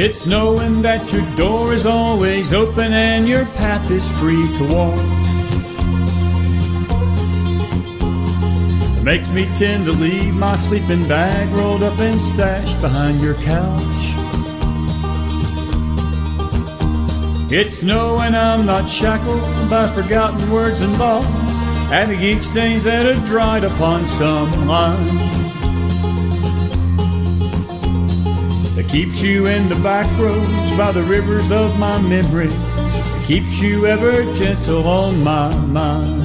It's knowing that your door is always open and your path is free to walk. It makes me tend to leave my sleeping bag rolled up and stashed behind your couch. It's knowing I'm not shackled by forgotten words and thoughts and the ink stains that have dried upon some line. That keeps you in the back roads by the rivers of my memory. That keeps you ever gentle on my mind.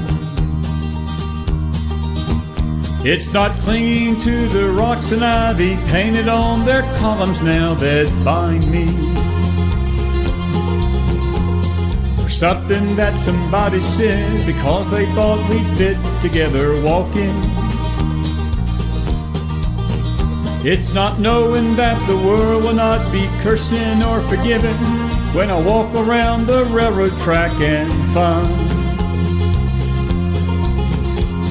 It's not clinging to the rocks and ivy painted on their columns now that bind me. Something that somebody said because they thought we fit together walking. It's not knowing that the world will not be cursing or forgiving when I walk around the railroad track and find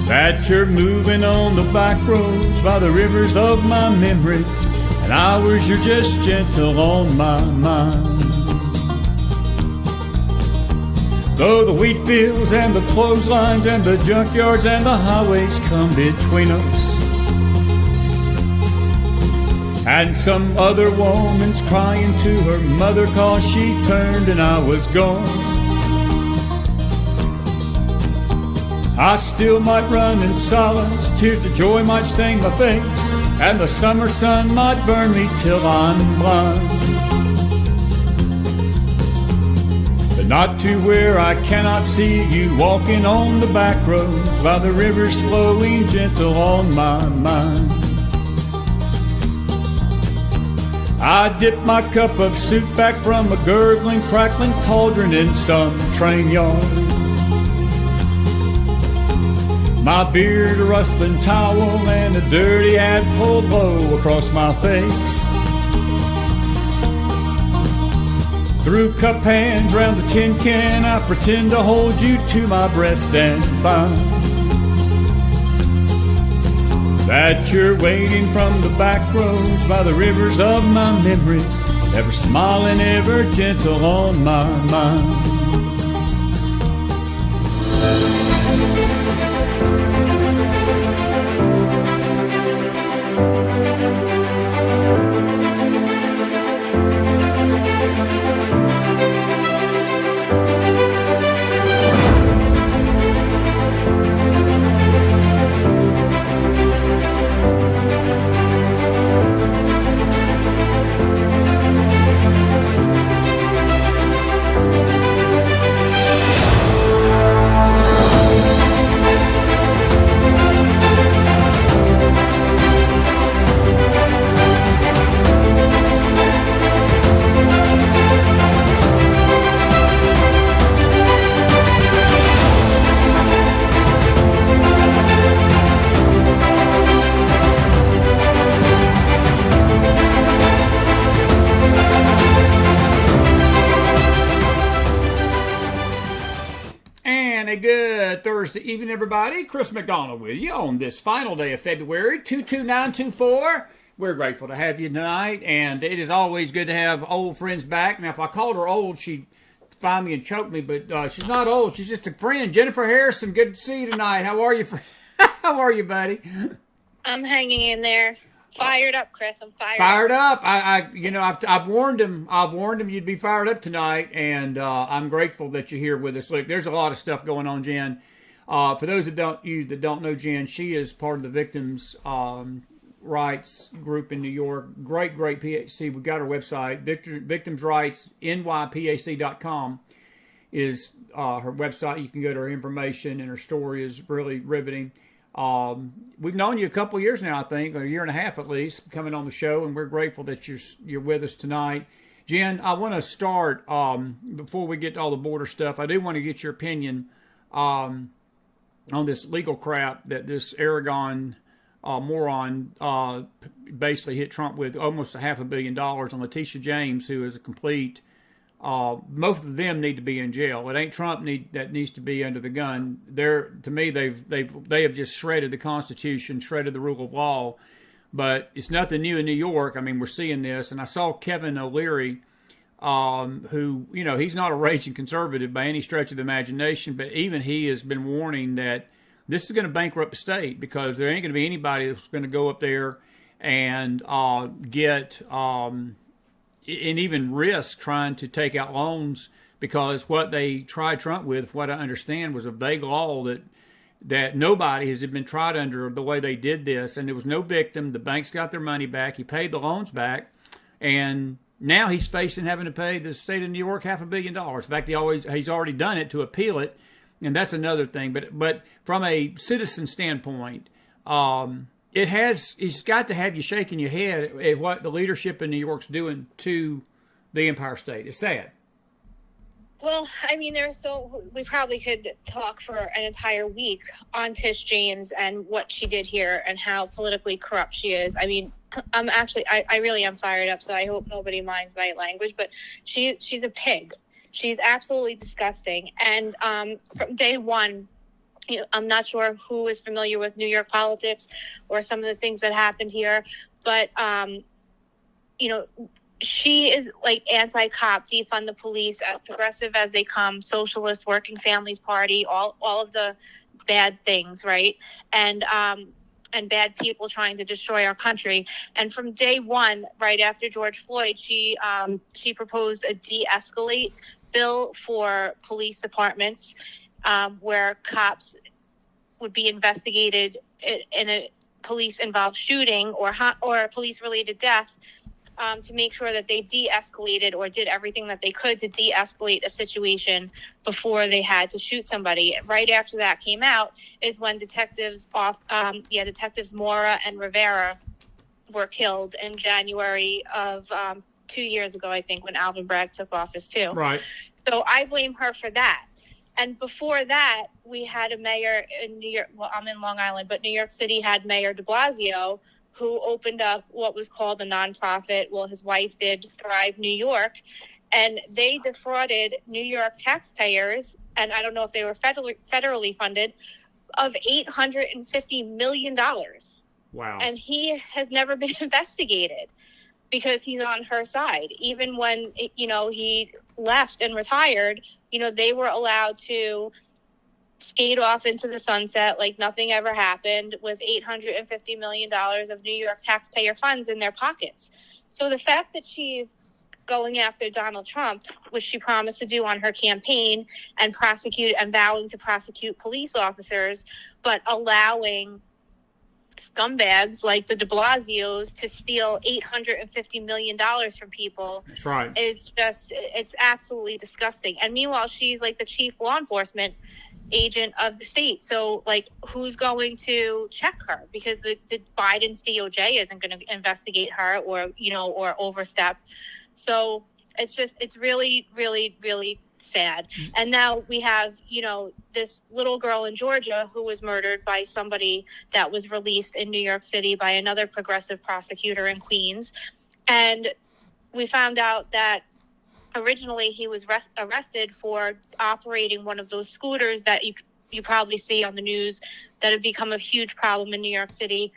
that you're moving on the back roads by the rivers of my memory, and hours you're just gentle on my mind. Though the wheat fields and the clotheslines and the junkyards and the highways come between us, and some other woman's crying to her mother 'cause she turned and I was gone, I still might run in silence, tears of joy might stain my face, and the summer sun might burn me till I'm blind. Not to where I cannot see you walking on the back roads by the rivers flowing gentle on my mind. I dip my cup of soup back from a gurgling, crackling cauldron in some train yard. My beard a rustling towel and a dirty hat pulled low across my face. Through cup hands round the tin can, I pretend to hold you to my breast and find that you're waiting from the back roads by the rivers of my memories, ever smiling, ever gentle on my mind. Thursday evening, everybody. Chris McDonald with you on this final day of February 22924. We're grateful to have you tonight, and it is always good to have old friends back. Now, if I called her old, she'd find me and choke me, but she's not old. She's just a friend. Jennifer Harrison, good to see you tonight. How are you? How are you, buddy? I'm hanging in there. Fired up, Chris. I'm fired up. I've warned him. I've warned him you'd be fired up tonight, and I'm grateful that you're here with us. Look, there's a lot of stuff going on, Jen. For those that don't know Jen, she is part of the victims rights group in New York. Great PHC. We've got our website, Victims Rights NYPAC.com is her website. You can go to her information, and her story is really riveting. We've known you a couple of years now, I think, or a year and a half at least, coming on the show, and we're grateful that you're with us tonight. Jen, I want to start, before we get to all the border stuff, I do want to get your opinion on this legal crap that this Aragon moron basically hit Trump with almost $500 million on Letitia James, who is a complete... most of them need to be in jail. It ain't Trump that needs to be under the gun. To me, they have just shredded the Constitution, shredded the rule of law but it's nothing new in New York. I mean, we're seeing this, and I saw Kevin O'Leary, who, he's not a raging conservative by any stretch of the imagination, but even he has been warning that this is going to bankrupt the state because there ain't going to be anybody that's going to go up there and get and even risk trying to take out loans, because what they tried Trump with, what I understand, was a vague law that nobody has been tried under the way they did this, and there was no victim. The banks got their money back. He paid the loans back, and now he's facing having to pay the state of New York $500 million. In fact, he's already done it to appeal it, and that's another thing. But from a citizen standpoint, it's got to have you shaking your head at what the leadership in New York's doing to the Empire State. It's sad. Well, I mean, we probably could talk for an entire week on Tish James and what she did here and how politically corrupt she is. I mean, I really am fired up, so I hope nobody minds my language, but she's a pig. She's absolutely disgusting. And from day one, I'm not sure who is familiar with New York politics or some of the things that happened here, but, she is like anti-cop, defund the police, as progressive as they come, socialist, working families party, all of the bad things, right? And bad people trying to destroy our country. And from day one, right after George Floyd, she proposed a de-escalate bill for police departments, where cops would be investigated in a police-involved shooting or a police-related death, to make sure that they de-escalated or did everything that they could to de-escalate a situation before they had to shoot somebody. Right after that came out is when detectives Mora and Rivera were killed in January of 2 years ago, I think, when Alvin Bragg took office too. Right. So I blame her for that. And before that, we had a mayor in New York. Well, I'm in Long Island, but New York City had Mayor de Blasio, who opened up what was called a nonprofit. Well, his wife did, Thrive New York, and they defrauded New York taxpayers, and I don't know if they were federally funded, of $850 million. Wow. And he has never been investigated because he's on her side. Even when, he left and retired, they were allowed to skate off into the sunset like nothing ever happened with $850 million of New York taxpayer funds in their pockets. So the fact that she's going after Donald Trump, which she promised to do on her campaign, and vowing to prosecute police officers, but allowing scumbags like the de Blasios to steal $850 million from people. That's right. It's absolutely disgusting. And meanwhile, she's like the chief law enforcement agent of the state. So like, who's going to check her? Because the Biden's DOJ isn't going to investigate her or overstep. So it's really, really, really sad. And now we have, this little girl in Georgia who was murdered by somebody that was released in New York City by another progressive prosecutor in Queens. And we found out that originally he was arrested for operating one of those scooters that you probably see on the news that have become a huge problem in New York City.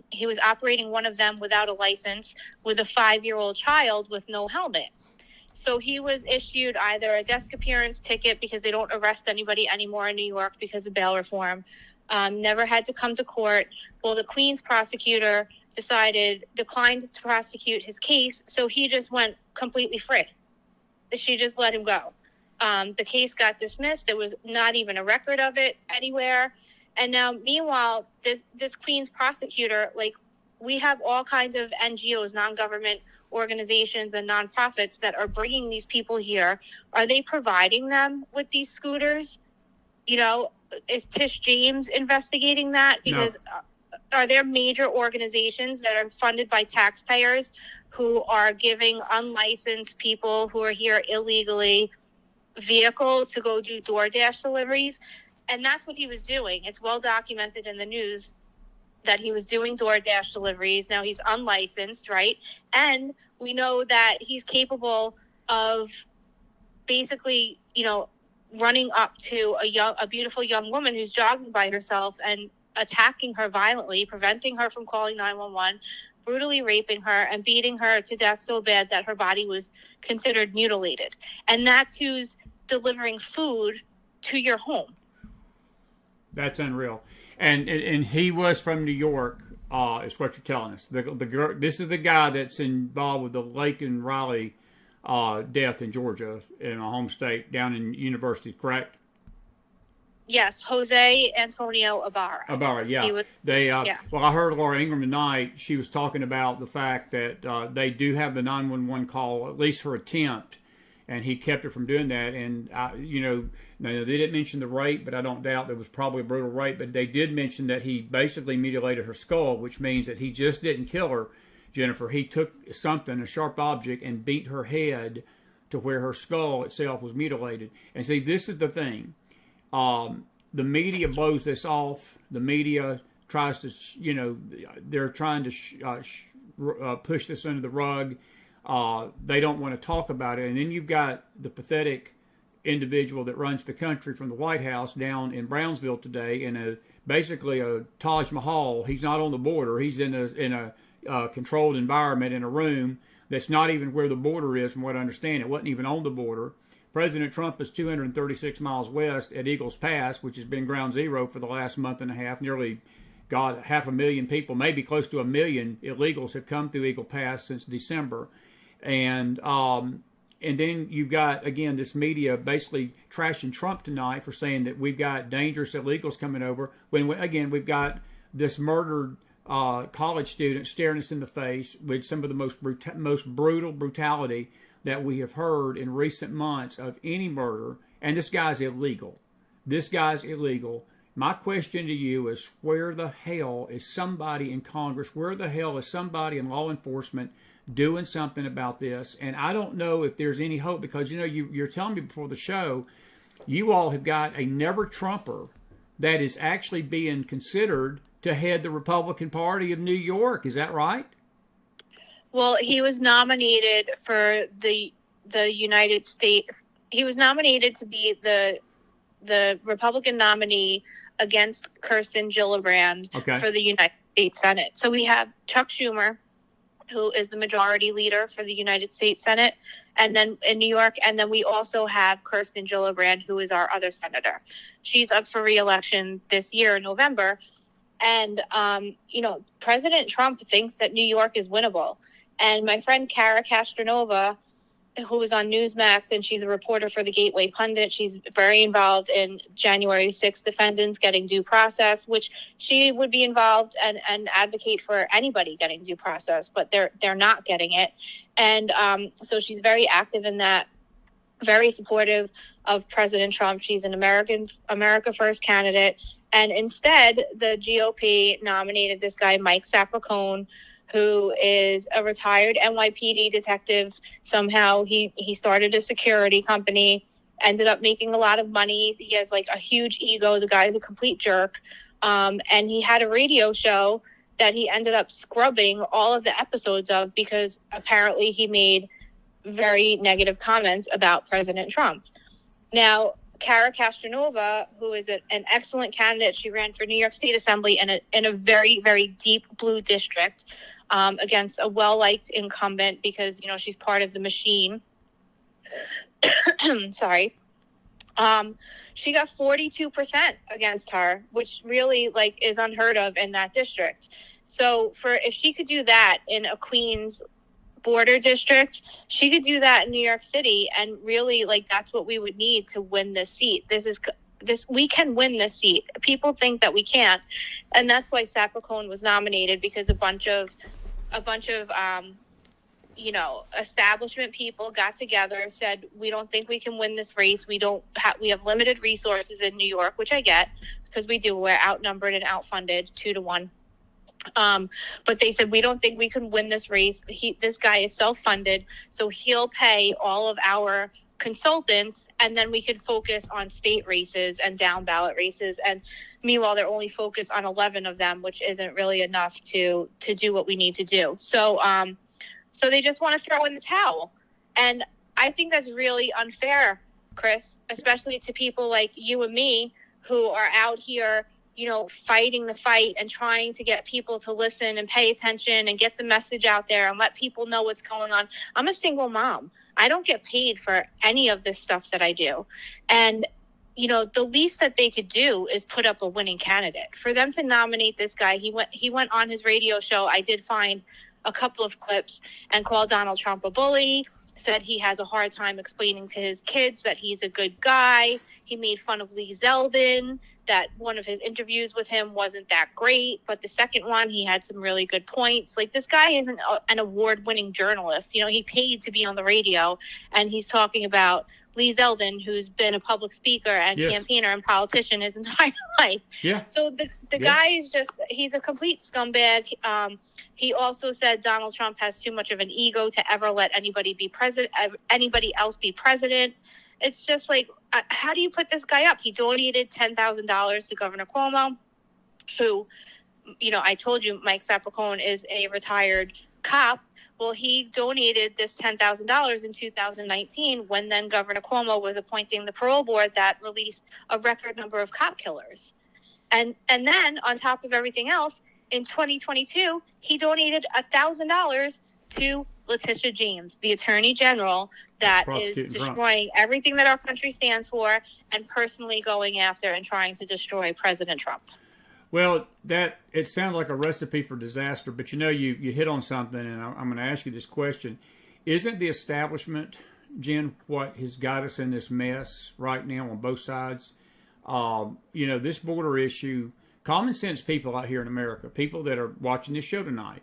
He was operating one of them without a license with a 5-year-old child with no helmet. So he was issued either a desk appearance ticket because they don't arrest anybody anymore in New York because of bail reform. Never had to come to court. Well, the Queens prosecutor declined to prosecute his case, so he just went completely free. She just let him go. The case got dismissed. There was not even a record of it anywhere. And now, meanwhile, this Queens prosecutor, like, we have all kinds of NGOs, non-government organizations and nonprofits that are bringing these people here. Are they providing them with these scooters? Is Tish James investigating that? Because are there major organizations that are funded by taxpayers who are giving unlicensed people who are here illegally vehicles to go do DoorDash deliveries? And that's what he was doing. It's well documented in the news that he was doing DoorDash deliveries. Now he's unlicensed, right? And we know that he's capable of basically, running up to a beautiful young woman who's jogging by herself and attacking her violently, preventing her from calling 911, brutally raping her, and beating her to death so bad that her body was considered mutilated. And that's who's delivering food to your home. That's unreal. And he was from New York, is what you're telling us. This is the guy that's involved with the Lake and Riley death in Georgia, in a home state, down in University, correct? Yes, Jose Antonio Ibarra. Ibarra, yeah. Well, I heard Laura Ingraham tonight. She was talking about the fact that they do have the 911 call, at least her attempt, and he kept her from doing that. And, they didn't mention the rape, but I don't doubt there was probably a brutal rape. But they did mention that he basically mutilated her skull, which means that he just didn't kill her, Jennifer. He took something, a sharp object, and beat her head to where her skull itself was mutilated. And see, this is the thing. The media blows this off. The media tries to, they're trying to push this under the rug. They don't want to talk about it. And then you've got the pathetic individual that runs the country from the White House down in Brownsville today in basically a Taj Mahal. He's not on the border. He's in a controlled environment in a room that's not even where the border is, from what I understand. It wasn't even on the border. President Trump is 236 miles west at Eagles Pass, which has been ground zero for the last month and a half. Nearly, 500,000 people, maybe close to 1 million illegals have come through Eagle Pass since December. And then you've got, again, this media basically trashing Trump tonight for saying that we've got dangerous illegals coming over. When, again, we've got this murdered college student staring us in the face with some of the most brutal brutality that we have heard in recent months of any murder. And this guy's illegal. My question to you is, where the hell is somebody in Congress? Where the hell is somebody in law enforcement doing something about this? And I don't know if there's any hope, because you're telling me before the show, you all have got a never Trumper that is actually being considered to head the Republican Party of New York. Is that right? Well, he was nominated for the United States. He was nominated to be the Republican nominee against Kirsten Gillibrand for the United States Senate. So we have Chuck Schumer, who is the majority leader for the United States Senate, and then in New York. And then we also have Kirsten Gillibrand, who is our other senator. She's up for re-election this year in November. And, President Trump thinks that New York is winnable. And my friend Cara Castronova, who was on Newsmax, and she's a reporter for the Gateway Pundit. She's very involved in January 6th defendants getting due process, which she would be involved and advocate for anybody getting due process, but they're not getting it. And so she's very active in that, very supportive of President Trump. She's an America First candidate. And instead, the GOP nominated this guy, Mike Sapercone, who is a retired NYPD detective. Somehow he started a security company, ended up making a lot of money. He has like a huge ego. The guy's a complete jerk. And he had a radio show that he ended up scrubbing all of the episodes of because apparently he made very negative comments about President Trump. Now, Cara Castronova, who is an excellent candidate, she ran for New York State Assembly in a very, very deep blue district against a well-liked incumbent because, she's part of the machine. Sorry. She got 42% against her, which really is unheard of in that district. So if she could do that in a Queens border district, she could do that in New York City, and really that's what we would need to win this seat. We can win this seat. People think that we can't, and that's why Sapercone was nominated, because a bunch of establishment people got together, said we don't think we can win this race. We have limited resources in New York, which I get because we're outnumbered and outfunded 2-1. But they said, we don't think we can win this race. This guy is self-funded, so he'll pay all of our consultants, and then we could focus on state races and down ballot races. And meanwhile, they're only focused on 11 of them, which isn't really enough to do what we need to do. So they just want to throw in the towel. And I think that's really unfair, Chris, especially to people like you and me who are out here fighting the fight and trying to get people to listen and pay attention and get the message out there and let people know what's going on. I'm a single mom. I don't get paid for any of this stuff that I do. And, the least that they could do is put up a winning candidate. For them to nominate this guy, he went on his radio show. I did find a couple of clips and called Donald Trump a bully, said he has a hard time explaining to his kids that he's a good guy. He made fun of Zeldin, that one of his interviews with him wasn't that great, but the second one, he had some really good points. Like, this guy isn't an award-winning journalist. He paid to be on the radio, and he's talking about Zeldin, who's been a public speaker and campaigner and politician his entire life. Yeah. So the guy is he's a complete scumbag. He also said Donald Trump has too much of an ego to ever let anybody else be president. It's just like, how do you put this guy up? He donated $10,000 to Governor Cuomo, who, I told you Mike Sapacone is a retired cop. Well, he donated this $10,000 in 2019 when then Governor Cuomo was appointing the parole board that released a record number of cop killers. And then on top of everything else, in 2022, he donated $1,000 to Letitia James, the Attorney General, that is destroying everything that our country stands for and personally going after and trying to destroy President Trump. Well, it sounds like a recipe for disaster, but you hit on something, and I'm going to ask you this question. Isn't the establishment, Jen, what has got us in this mess right now on both sides? This border issue, common sense people out here in America, people that are watching this show tonight,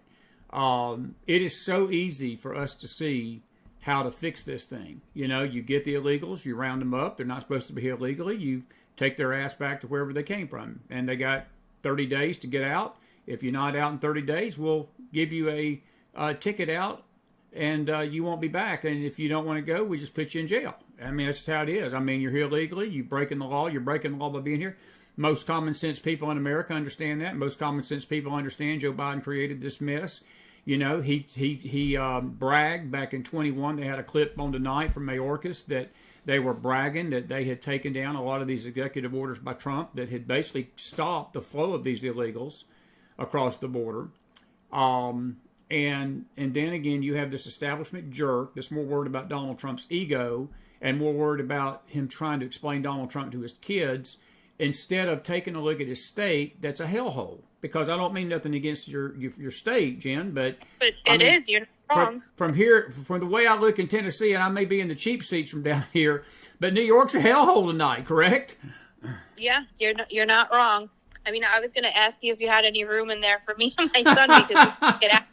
it is so easy for us to see how to fix this thing. You get the illegals, you round them up. They're not supposed to be here illegally. You take their ass back to wherever they came from, and they got 30 days to get out. If you're not out in 30 days, we'll give you a ticket out, and you won't be back. And if you don't want to go, we just put you in jail. I mean, that's just how it is. I mean, you're here illegally. You're breaking the law. You're breaking the law by being here. Most common sense people in America understand that. Most common sense people understand Joe Biden created this mess. He bragged back in 21. They had a clip on tonight from Mayorkas that they were bragging that they had taken down a lot of these executive orders by Trump that had basically stopped the flow of these illegals across the border. And then again, you have this establishment jerk that's more worried about Donald Trump's ego and more worried about him trying to explain Donald Trump to his kids instead of taking a look at his state that's a hellhole. Because I don't mean nothing against your state, Jen, but you're wrong. From the way I look in Tennessee, and I may be in the cheap seats from down here, but New York's a hellhole tonight, correct? Yeah, you're not wrong. I mean, I was going to ask you if you had any room in there for me and my son because we can get out.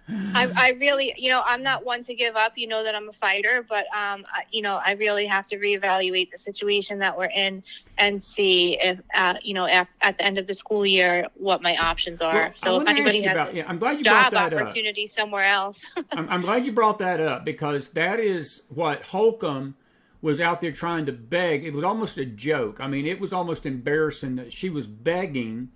I really, I'm not one to give up. You know that I'm a fighter, but I really have to reevaluate the situation that we're in and see if, at the end of the school year, what my options are. Well, so if anybody has I'm glad you job brought that opportunity somewhere else. I'm glad you brought that up because that is what Holcomb was out there trying to beg. It was almost a joke. I mean, it was almost embarrassing that she was begging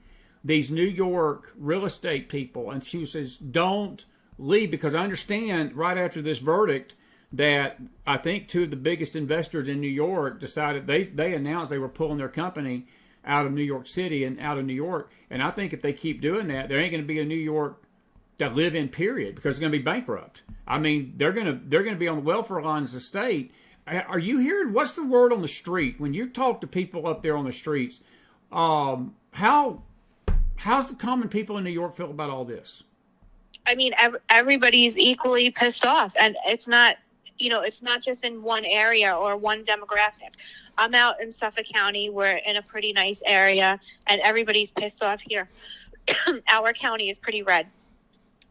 these New York real estate people, and she says, don't leave, because I understand right after this verdict that I think two of the biggest investors in New York decided they announced they were pulling their company out of New York City and out of New York. And I think if they keep doing that, there ain't going to be a New York to live in, period, because it's going to be bankrupt. I mean, they're going to be on the welfare line as a state. Are you hearing what's the word on the street when you talk to people up there on the streets? How's the common people in New York feel about all this? I mean, everybody's equally pissed off, and it's not just in one area or one demographic. I'm out in Suffolk County. We're in a pretty nice area, and everybody's pissed off here. Our county is pretty red.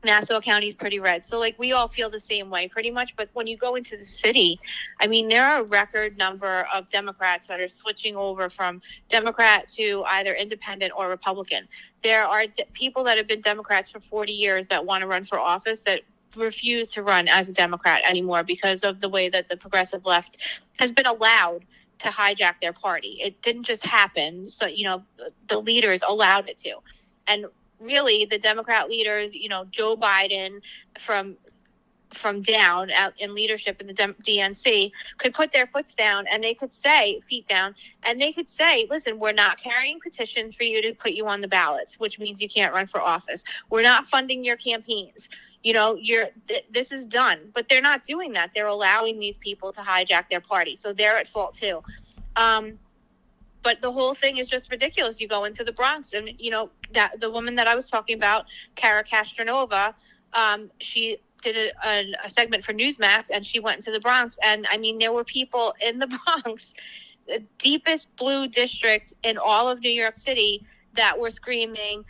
Nassau County is pretty red. So, we all feel the same way pretty much. But when you go into the city, I mean, there are a record number of Democrats that are switching over from Democrat to either independent or Republican. There are people that have been Democrats for 40 years that want to run for office that refuse to run as a Democrat anymore because of the way that the progressive left has been allowed to hijack their party. It didn't just happen. So, the leaders allowed it to. And really, the Democrat leaders, Joe Biden, from from down out in leadership in the DNC could put their feet down and they could say, listen, we're not carrying petitions for you to put you on the ballots, which means you can't run for office. We're not funding your campaigns. This is done. But they're not doing that. They're allowing these people to hijack their party. So they're at fault too. But the whole thing is just ridiculous. You go into the Bronx and, that the woman that I was talking about, Cash.App, she did a segment for Newsmax, and she went into the Bronx. And, I mean, there were people in the Bronx, the deepest blue district in all of New York City, that were screaming,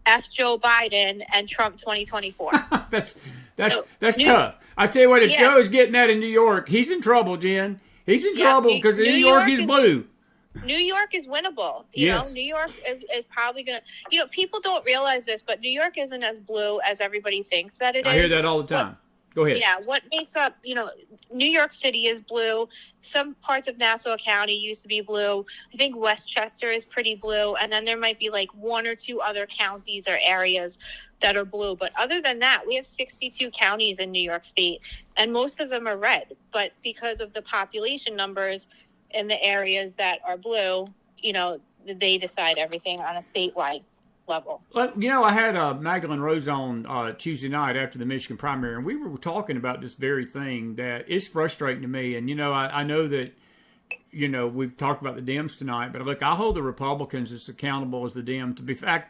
F Joe Biden and Trump 2024. That's tough. I tell you what, if Joe's getting that in New York, he's in trouble, Jen. He's in trouble because New York is blue. New York is winnable. You know, New York is probably going to, people don't realize this, but New York isn't as blue as everybody thinks that it is. I hear that all the time. Go ahead. Yeah. What makes up, New York City is blue. Some parts of Nassau County used to be blue. I think Westchester is pretty blue. And then there might be like one or two other counties or areas that are blue. But other than that, we have 62 counties in New York State, and most of them are red. But because of the population numbers in the areas that are blue, they decide everything on a statewide level. Well, I had Magdalene Rose on Tuesday night after the Michigan primary, and we were talking about this very thing that is frustrating to me. And, I know that, we've talked about the Dems tonight, but look, I hold the Republicans as accountable as the Dems. To be frank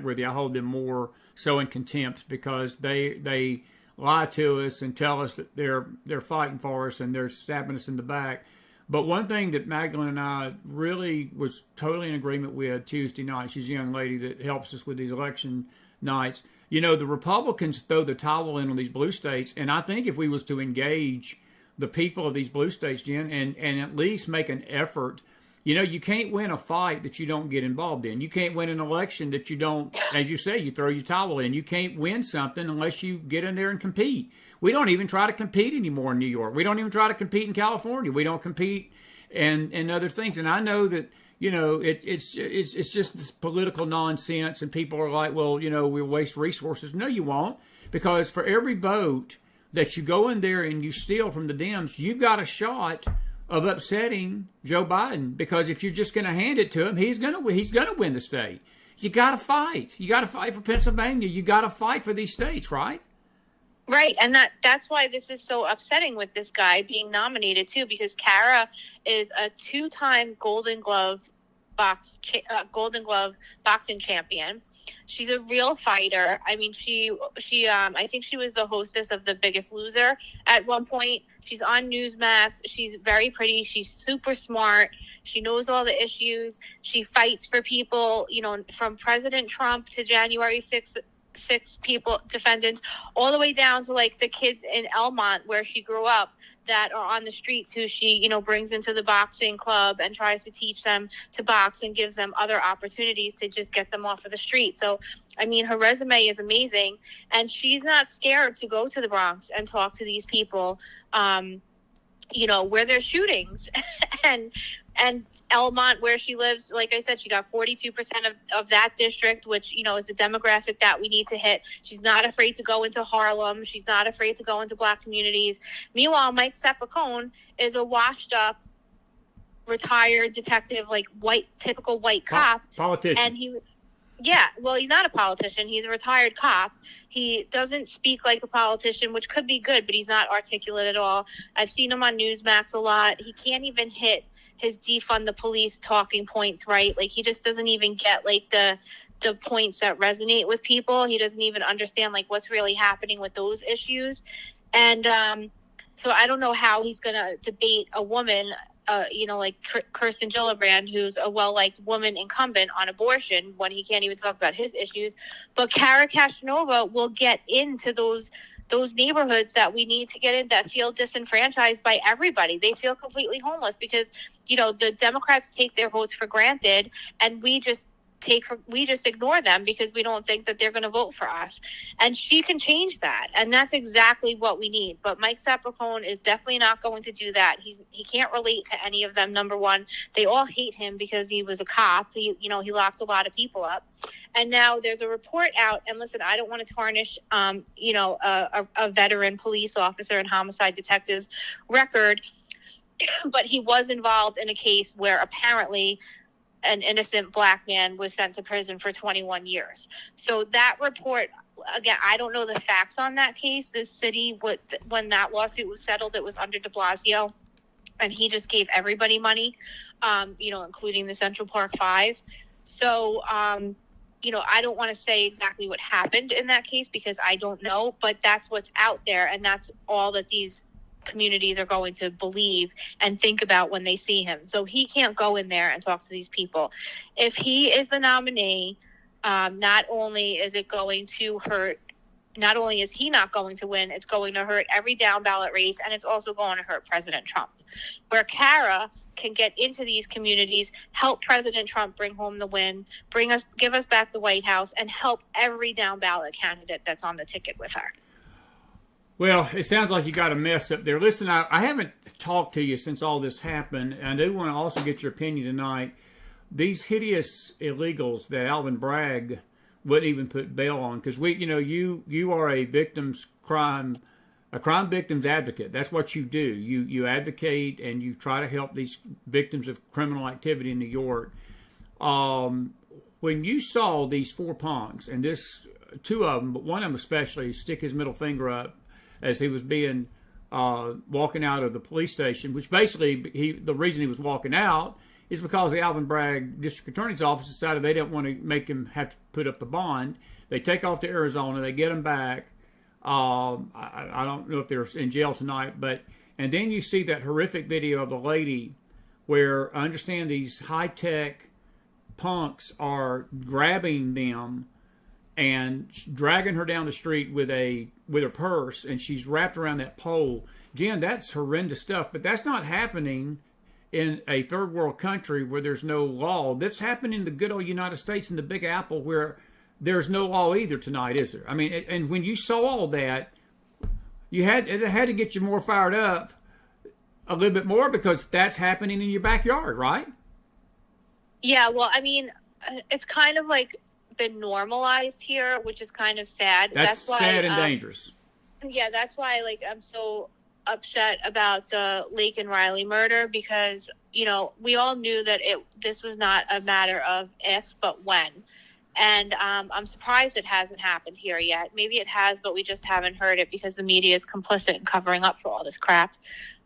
with you, I hold them more so in contempt because they lie to us and tell us that they're fighting for us and they're stabbing us in the back. But one thing that Magdalene and I really was totally in agreement with Tuesday night, she's a young lady that helps us with these election nights. The Republicans throw the towel in on these blue states, and I think if we was to engage the people of these blue states, Jen, and at least make an effort, you can't win a fight that you don't get involved in. You can't win an election that you don't, as you say, you throw your towel in. You can't win something unless you get in there and compete. We don't even try to compete anymore in New York. We don't even try to compete in California. We don't compete in other things. And I know that, it's just this political nonsense, and people are like, well, we'll waste resources. No, you won't, because for every vote that you go in there and you steal from the Dems, you've got a shot of upsetting Joe Biden, because if you're just going to hand it to him, he's going to win the state. You got to fight. You got to fight for Pennsylvania. You got to fight for these states, right? Right, and that's why this is so upsetting with this guy being nominated too, because Kara is a two-time Golden Glove boxing champion. She's a real fighter. I mean, she I think she was the hostess of The Biggest Loser at one point. She's on Newsmax. She's very pretty. She's super smart. She knows all the issues. She fights for people, from President Trump to January 6th. Defendants, all the way down to like the kids in Elmont where she grew up that are on the streets, who she brings into the boxing club and tries to teach them to box and gives them other opportunities to just get them off of the street. So I mean, her resume is amazing, and she's not scared to go to the Bronx and talk to these people where there's shootings and Elmont, where she lives, like I said, she got 42% of that district, which, is the demographic that we need to hit. She's not afraid to go into Harlem. She's not afraid to go into black communities. Meanwhile, Mike Sepicone is a washed up, retired detective, like typical white cop. Politician. And he's not a politician. He's a retired cop. He doesn't speak like a politician, which could be good, but he's not articulate at all. I've seen him on Newsmax a lot. He can't even hit his defund the police talking points right. Like, he just doesn't even get like the points that resonate with people. He doesn't even understand like what's really happening with those issues. And so I don't know how he's going to debate a woman, like Kirsten Gillibrand, who's a well-liked woman incumbent on abortion, when he can't even talk about his issues. But Kara Casanova will get into those neighborhoods that we need to get in, that feel disenfranchised by everybody. They feel completely homeless because, the Democrats take their votes for granted, and we just we just ignore them because we don't think that they're going to vote for us. And she can change that. And that's exactly what we need. But Mike Sappercone is definitely not going to do that. He can't relate to any of them. Number one, they all hate him because he was a cop. He locked a lot of people up. And now there's a report out. And listen, I don't want to tarnish, a veteran police officer and homicide detective's record, but he was involved in a case where apparently an innocent black man was sent to prison for 21 years. So that report, again, I don't know the facts on that case. The city, when that lawsuit was settled, it was under de Blasio, and he just gave everybody money, including the Central Park Five. So, I don't want to say exactly what happened in that case because I don't know, but that's what's out there, and that's all that these communities are going to believe and think about when they see him. So he can't go in there and talk to these people. If he is the nominee, not only is it going to hurt, not only is he not going to win, it's going to hurt every down ballot race, and it's also going to hurt President Trump. Where Kara can get into these communities, help President Trump bring home the win, give us back the White House, and help every down ballot candidate that's on the ticket with her. Well, it sounds like you got a mess up there. Listen, I haven't talked to you since all this happened. I do want to also get your opinion tonight. These hideous illegals that Alvin Bragg wouldn't even put bail on, because you are a crime victims advocate. That's what you do. You advocate and you try to help these victims of criminal activity in New York. When you saw these four punks, and two of them, but one of them especially, stick his middle finger up as he was being walking out of the police station, which basically the reason he was walking out is because the Alvin Bragg District Attorney's Office decided they didn't want to make him have to put up the bond. They take off to Arizona, they get him back. I don't know if they're in jail tonight, and then you see that horrific video of the lady where I understand these high-tech punks are grabbing them and dragging her down the street with her purse, and she's wrapped around that pole. Jen, that's horrendous stuff, but that's not happening in a third world country where there's no law. That's happening in the good old United States, in the Big Apple, where there's no law either tonight, is there? I mean, and when you saw all that, it had to get you more fired up a little bit more, because that's happening in your backyard, right? Yeah, well, I mean, it's kind of like been normalized here, which is kind of sad. That's why, sad and dangerous. Yeah, that's why I'm so upset about the Lake and Riley murder, because we all knew that this was not a matter of if but when, and I'm surprised it hasn't happened here yet. Maybe it has, but we just haven't heard it because the media is complicit in covering up for all this crap.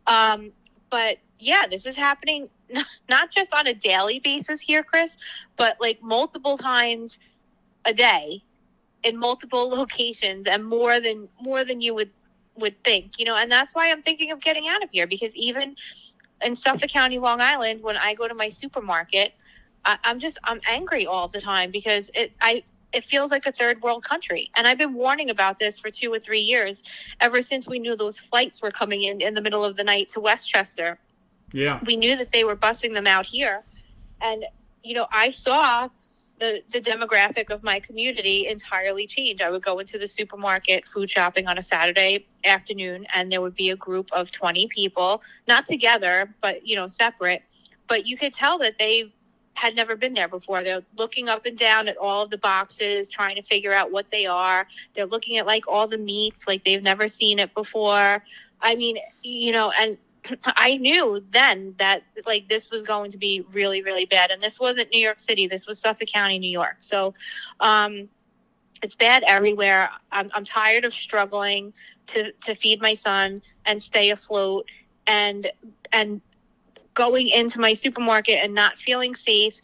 But yeah, this is happening not just on a daily basis here, Chris, but like multiple times a day in multiple locations, and more than you would think, and that's why I'm thinking of getting out of here, because even in Suffolk County, Long Island, when I go to my supermarket, I'm angry all the time because it feels like a third world country. And I've been warning about this for 2 or 3 years, ever since we knew those flights were coming in the middle of the night to Westchester. Yeah. We knew that they were busting them out here. And, I saw the demographic of my community entirely change. I would go into the supermarket food shopping on a Saturday afternoon, and there would be a group of 20 people, not together, but, separate. But you could tell that they had never been there before. They're looking up and down at all of the boxes, trying to figure out what they are. They're looking at like all the meats, like they've never seen it before. I mean, and I knew then that like this was going to be really, really bad. And this wasn't New York City. This was Suffolk County, New York. So it's bad everywhere. I'm tired of struggling to feed my son and stay afloat, and going into my supermarket and not feeling safe,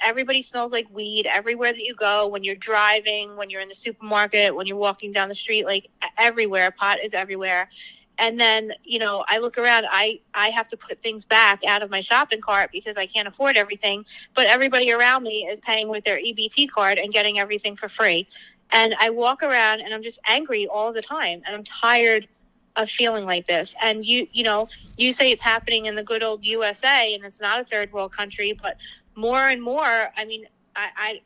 everybody smells like weed everywhere that you go, when you're driving, when you're in the supermarket, when you're walking down the street, like everywhere, pot is everywhere. And then, I look around, I have to put things back out of my shopping cart because I can't afford everything, but everybody around me is paying with their EBT card and getting everything for free. And I walk around and I'm just angry all the time, and I'm tired of feeling like this. And you say it's happening in the good old USA, and it's not a third world country, but more and more, I mean,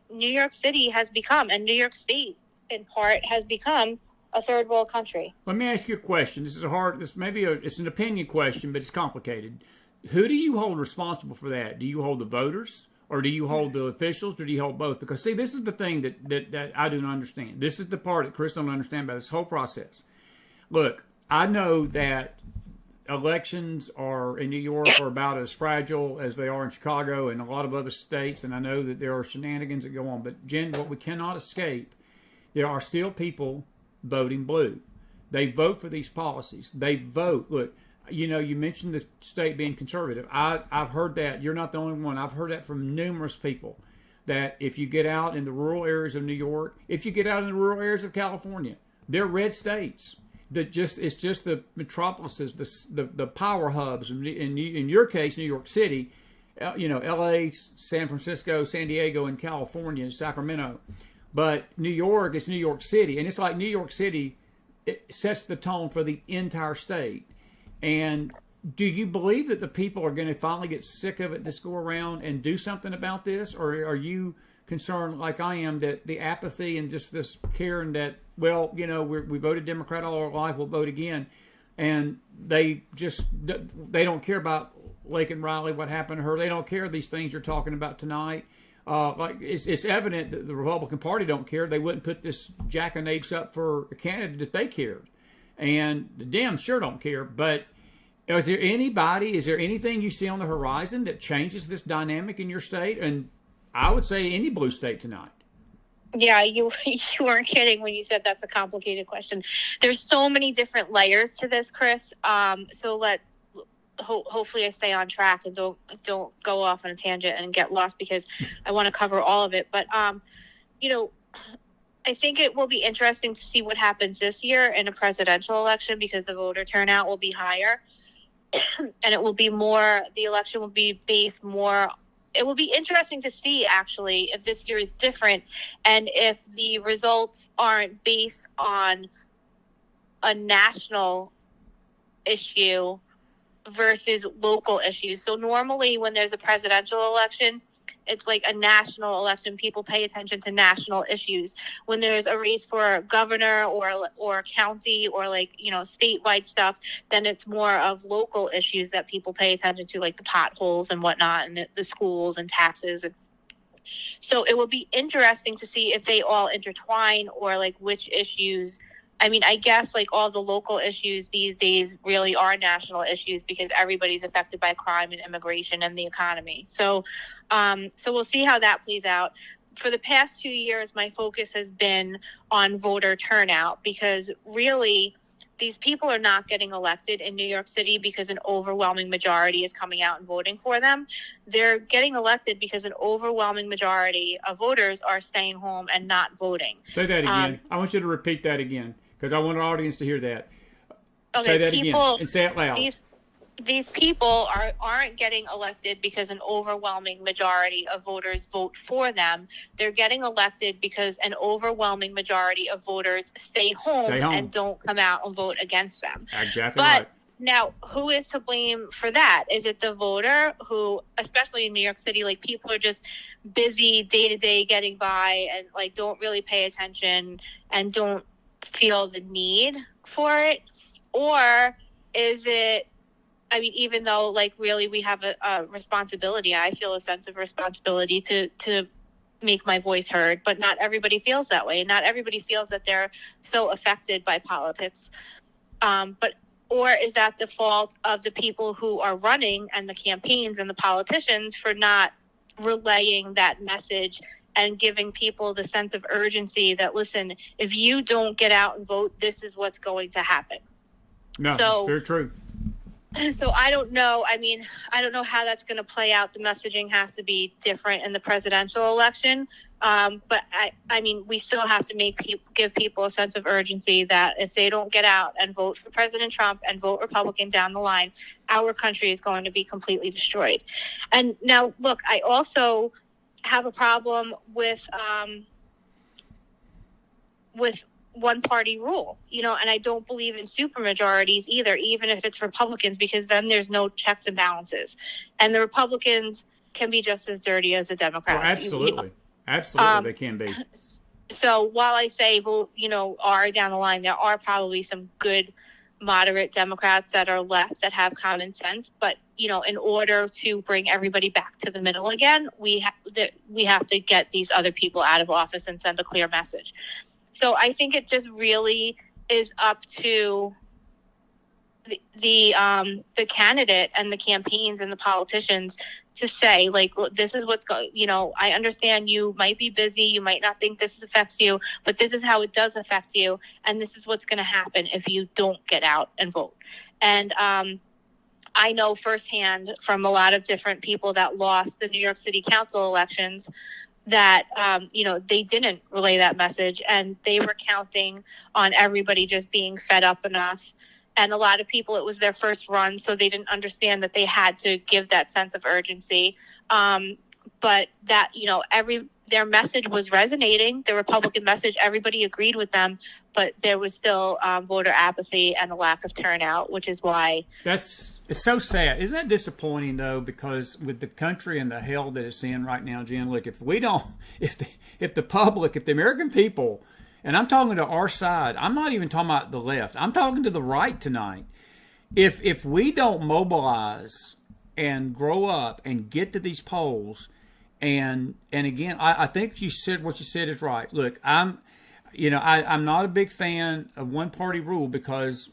New York City has become, and New York State in part has become, a third world country. Let me ask you a question. This is it's an opinion question, but it's complicated. Who do you hold responsible for that? Do you hold the voters, or do you hold the officials, or do you hold both? Because see, this is the thing that I don't understand. This is the part that Chris don't understand about this whole process. Look, I know that elections in New York are about as fragile as they are in Chicago and a lot of other states, and I know that there are shenanigans that go on. But Jen, what we cannot escape, there are still people voting blue. They vote for these policies. They vote. Look, you know, you mentioned the state being conservative. I've heard that. You're not the only one. I've heard that from numerous people, that if you get out in the rural areas of New York, if you get out in the rural areas of California, they're red states. It's just the metropolises, the power hubs. In your case, New York City, you know, L.A., San Francisco, San Diego, and California, Sacramento. But New York, it's New York City. And it's like New York City, it sets the tone for the entire state. And do you believe that the people are going to finally get sick of it this go around and do something about this? Or are you concerned, like I am, that the apathy and just this caring that, well, you know, we voted Democrat all our life, we'll vote again. And they don't care about Laken Riley, what happened to her. They don't care these things you're talking about tonight. Like it's evident that the Republican Party don't care. They wouldn't put this jackanapes up for a candidate if they cared. And the Dems sure don't care. But is there anything you see on the horizon that changes this dynamic in your state? And I would say any blue state tonight. Yeah, you weren't kidding when you said that's a complicated question. There's so many different layers to this, Chris. So hopefully I stay on track and don't go off on a tangent and get lost, because I want to cover all of it. But you know, I think it will be interesting to see what happens this year in a presidential election, because the voter turnout will be higher, and it will be more. The election will be based more. It will be interesting to see, actually, if this year is different and if the results aren't based on a national issue versus local issues. So normally when there's a presidential election, it's like a national election. People pay attention to national issues. When there's a race for governor or county or statewide stuff, then it's more of local issues that people pay attention to, like the potholes and whatnot, and the schools and taxes. And so it will be interesting to see if they all intertwine, or like which issues. I mean, I guess like all the local issues these days really are national issues, because everybody's affected by crime and immigration and the economy. So we'll see how that plays out. For the past 2 years, my focus has been on voter turnout, because really these people are not getting elected in New York City because an overwhelming majority is coming out and voting for them. They're getting elected because an overwhelming majority of voters are staying home and not voting. Say that again. I want you to repeat that again, because I want our audience to hear that. Okay, say that again and say it loud. These people aren't getting elected because an overwhelming majority of voters vote for them. They're getting elected because an overwhelming majority of voters stay home and don't come out and vote against them. Exactly right. Now, who is to blame for that? Is it the voter who, especially in New York City, like people are just busy day to day getting by and like don't really pay attention and don't feel the need for it? Or is it, I mean, even though like really we have a responsibility, I feel a sense of responsibility to make my voice heard, but not everybody feels that way. Not everybody feels that they're so affected by politics. Or is that the fault of the people who are running and the campaigns and the politicians for not relaying that message and giving people the sense of urgency that, listen, if you don't get out and vote, this is what's going to happen. No, so, very true. So I don't know. I mean, I don't know how that's going to play out. The messaging has to be different in the presidential election. But I mean, we still have to give people a sense of urgency that if they don't get out and vote for President Trump and vote Republican down the line, our country is going to be completely destroyed. And now, look, I also have a problem with one-party rule, and I don't believe in supermajorities either, even if it's Republicans, because then there's no checks and balances. And the Republicans can be just as dirty as the Democrats. Oh, absolutely. Absolutely, they can be. So while I say, well, are down the line, there are probably some good moderate Democrats that are left that have common sense. But, in order to bring everybody back to the middle again, we have to get these other people out of office and send a clear message. So I think it just really is up to the candidate and the campaigns and the politicians to say, like, look, this is what's going, I understand you might be busy. You might not think this affects you, but this is how it does affect you. And this is what's going to happen if you don't get out and vote. And I know firsthand from a lot of different people that lost the New York City Council elections that, they didn't relay that message, and they were counting on everybody just being fed up enough. And a lot of people, it was their first run, so they didn't understand that they had to give that sense of urgency. But that, their message was resonating, the Republican message, everybody agreed with them, but there was still voter apathy and a lack of turnout, which is why. It's so sad. Isn't that disappointing, though? Because with the country and the hell that it's in right now, Jen, look, if the American people, and I'm talking to our side, I'm not even talking about the left, I'm talking to the right tonight. If we don't mobilize and grow up and get to these polls, and again, I think you said what you said is right. Look, I'm not a big fan of one party rule, because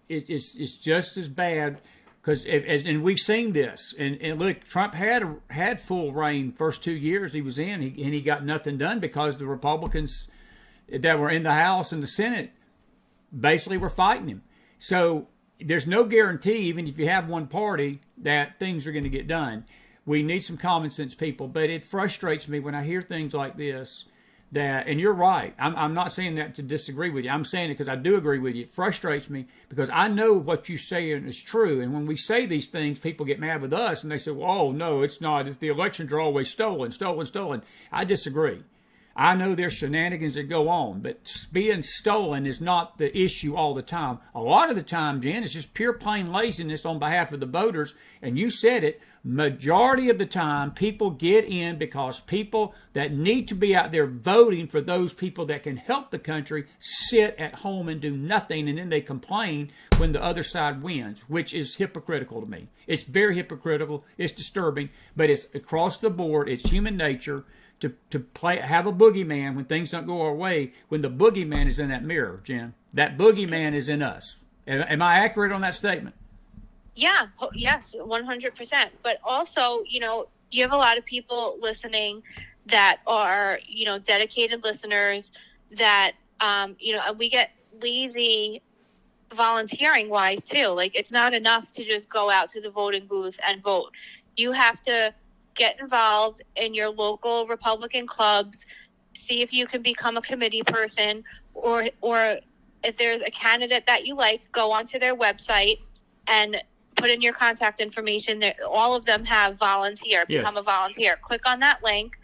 it's just as bad. Because and we've seen this, and look, Trump had full reign first 2 years he was in, and he got nothing done because the Republicans that were in the House and the Senate basically were fighting him. So there's no guarantee, even if you have one party, that things are going to get done. We need some common sense people, but it frustrates me when I hear things like this. And you're right. I'm not saying that to disagree with you. I'm saying it because I do agree with you. It frustrates me because I know what you say is true. And when we say these things, people get mad with us and they say, well, oh, no, it's not. The elections are always stolen. I disagree. I know there's shenanigans that go on, but being stolen is not the issue all the time. A lot of the time, Jen, it's just pure plain laziness on behalf of the voters. And you said it, majority of the time, people get in because people that need to be out there voting for those people that can help the country sit at home and do nothing, and then they complain when the other side wins, which is hypocritical to me. It's very hypocritical. It's disturbing, but it's across the board. It's human nature to have a boogeyman when things don't go our way, when the boogeyman is in that mirror, Jen. That boogeyman is in us. Am I accurate on that statement? Yeah, yes, 100%. But also, you have a lot of people listening that are, dedicated listeners that, we get lazy volunteering wise too. Like, it's not enough to just go out to the voting booth and vote. You have to get involved in your local Republican clubs, see if you can become a committee person, or if there's a candidate that you like, go onto their website and put in your contact information. All of them have volunteer, become a volunteer. Click on that link,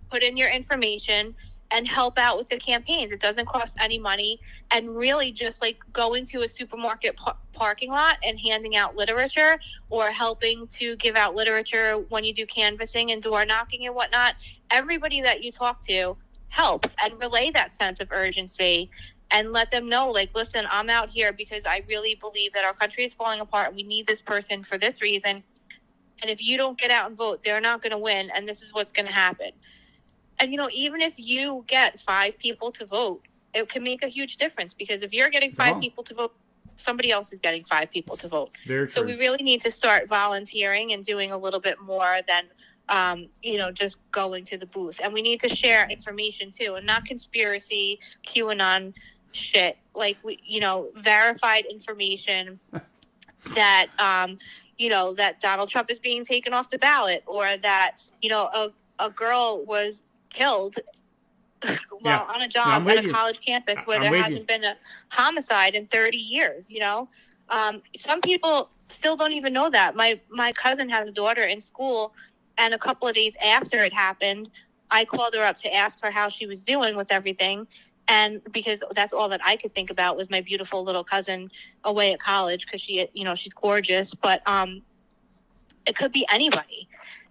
put in your information, and help out with the campaigns. It doesn't cost any money. And really just like going to a supermarket parking lot and handing out literature, or helping to give out literature when you do canvassing and door knocking and whatnot. Everybody that you talk to helps, and relay that sense of urgency and let them know, like, listen, I'm out here because I really believe that our country is falling apart and we need this person for this reason. And if you don't get out and vote, they're not going to win. And this is what's going to happen. And, even if you get 5 people to vote, it can make a huge difference, because if you're getting 5 people to vote, somebody else is getting 5 people to vote. So we really need to start volunteering and doing a little bit more than, just going to the booth. And we need to share information too, and not conspiracy, QAnon shit. Like, verified information that, that Donald Trump is being taken off the ballot, or that, a girl was killed while on a job on a college campus where there hasn't been a homicide in 30 years, Some people still don't even know that. My cousin has a daughter in school, and a couple of days after it happened, I called her up to ask her how she was doing with everything. And because that's all that I could think about was my beautiful little cousin away at college, because she's gorgeous, but it could be anybody.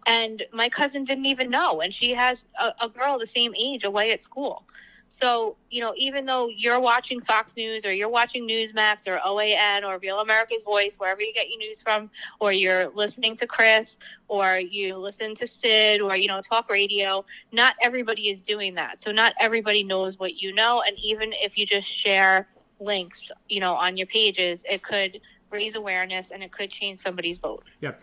And my cousin didn't even know. And she has a girl the same age away at school. So, even though you're watching Fox News or you're watching Newsmax or OAN or Real America's Voice, wherever you get your news from, or you're listening to Chris or you listen to Sid or, talk radio, not everybody is doing that. So not everybody knows what you know. And even if you just share links, on your pages, it could raise awareness and it could change somebody's vote. Yep.